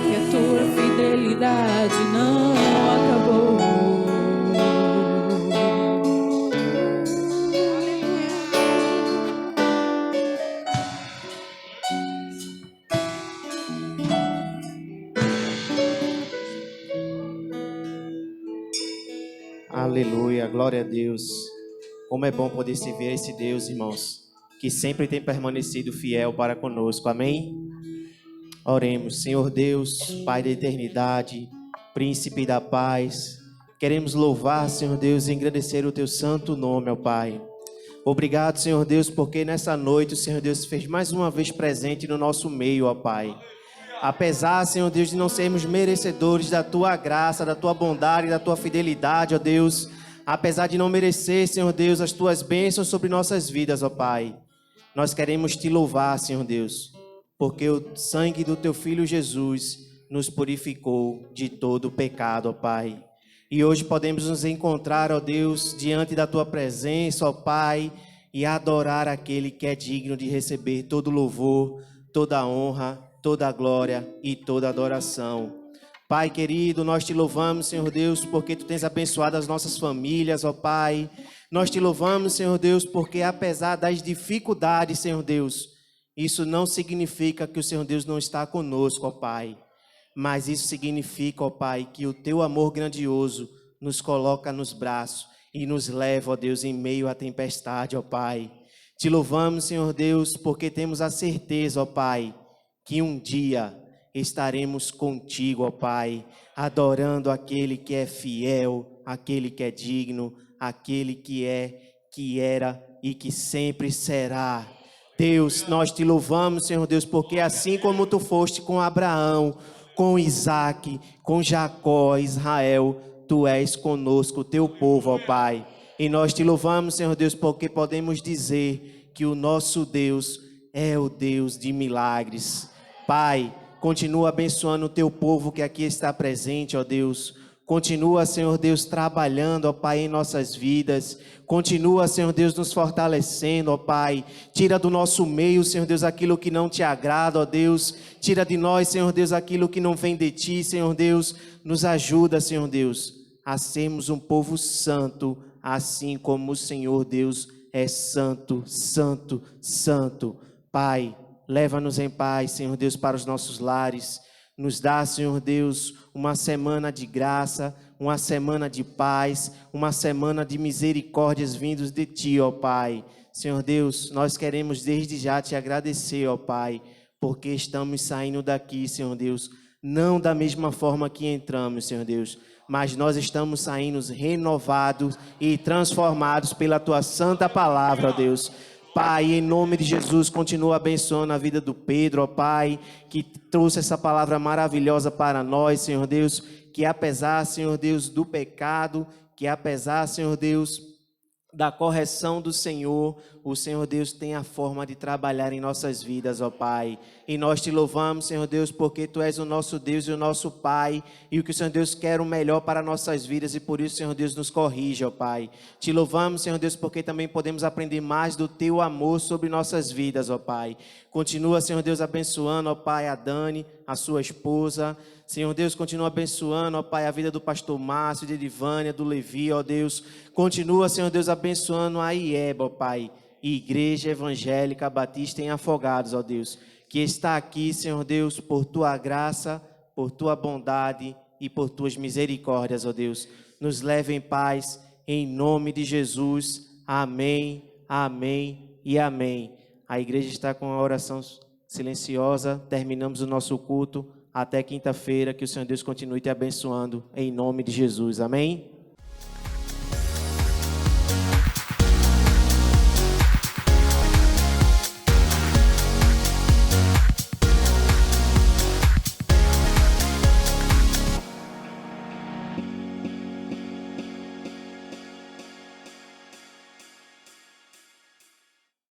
que a tua fidelidade não acabou. Aleluia, glória a Deus. Como é bom poder servir a esse Deus, irmãos, que sempre tem permanecido fiel para conosco. Amém? Oremos. Senhor Deus, Pai da eternidade, Príncipe da paz, queremos louvar, Senhor Deus, e engrandecer o Teu santo nome, ó Pai. Obrigado, Senhor Deus, porque nessa noite o Senhor Deus se fez mais uma vez presente no nosso meio, ó Pai. Apesar, Senhor Deus, de não sermos merecedores da Tua graça, da Tua bondade, da Tua fidelidade, ó Deus, apesar de não merecer, Senhor Deus, as Tuas bênçãos sobre nossas vidas, ó Pai, nós queremos Te louvar, Senhor Deus, porque o sangue do Teu Filho Jesus nos purificou de todo o pecado, ó Pai. E hoje podemos nos encontrar, ó Deus, diante da Tua presença, ó Pai, e adorar aquele que é digno de receber todo louvor, toda honra, toda glória e toda adoração. Pai querido, nós Te louvamos, Senhor Deus, porque Tu tens abençoado as nossas famílias, ó Pai. Nós Te louvamos, Senhor Deus, porque apesar das dificuldades, Senhor Deus, isso não significa que o Senhor Deus não está conosco, ó Pai. Mas isso significa, ó Pai, que o Teu amor grandioso nos coloca nos braços e nos leva, ó Deus, em meio à tempestade, ó Pai. Te louvamos, Senhor Deus, porque temos a certeza, ó Pai, que um dia estaremos contigo, ó Pai, adorando aquele que é fiel, aquele que é digno, aquele que é, que era e que sempre será. Deus, nós Te louvamos, Senhor Deus, porque assim como Tu foste com Abraão, com Isaac, com Jacó, Israel, Tu és conosco, Teu povo, ó Pai. E nós Te louvamos, Senhor Deus, porque podemos dizer que o nosso Deus é o Deus de milagres. Pai, continua abençoando o Teu povo que aqui está presente, ó Deus. Continua, Senhor Deus, trabalhando, ó Pai, em nossas vidas. Continua, Senhor Deus, nos fortalecendo, ó Pai. Tira do nosso meio, Senhor Deus, aquilo que não Te agrada, ó Deus. Tira de nós, Senhor Deus, aquilo que não vem de Ti, Senhor Deus. Nos ajuda, Senhor Deus, a sermos um povo santo, assim como o Senhor Deus é santo, santo, santo. Pai, leva-nos em paz, Senhor Deus, para os nossos lares. Nos dá, Senhor Deus, uma semana de graça, uma semana de paz, uma semana de misericórdias vindos de Ti, ó Pai. Senhor Deus, nós queremos desde já Te agradecer, ó Pai, porque estamos saindo daqui, Senhor Deus, não da mesma forma que entramos, Senhor Deus, mas nós estamos saindo renovados e transformados pela Tua santa palavra, ó Deus. Pai, em nome de Jesus, continua abençoando a vida do Pedro, ó Pai, que trouxe essa palavra maravilhosa para nós, Senhor Deus, que apesar, Senhor Deus, do pecado, que apesar, Senhor Deus, da correção do Senhor, o Senhor Deus tem a forma de trabalhar em nossas vidas, ó Pai. E nós te louvamos, Senhor Deus, porque Tu és o nosso Deus e o nosso Pai, e o que o Senhor Deus quer o melhor para nossas vidas, e por isso, Senhor Deus, nos corrige, ó Pai. Te louvamos, Senhor Deus, porque também podemos aprender mais do Teu amor sobre nossas vidas, ó Pai. Continua, Senhor Deus, abençoando, ó Pai, a Dani, a sua esposa. Senhor Deus, continua abençoando, ó Pai, a vida do pastor Márcio, de Edivânia, do Levi, ó Deus. Continua, Senhor Deus, abençoando a IEBA, ó Pai, Igreja Evangélica Batista em Afogados, ó Deus, que está aqui, Senhor Deus, por Tua graça, por Tua bondade e por Tuas misericórdias, ó Deus. Nos leve em paz, em nome de Jesus. Amém, amém e amém. A igreja está com a oração silenciosa. Terminamos o nosso culto. Até quinta-feira. Que o Senhor Deus continue te abençoando. Em nome de Jesus. Amém.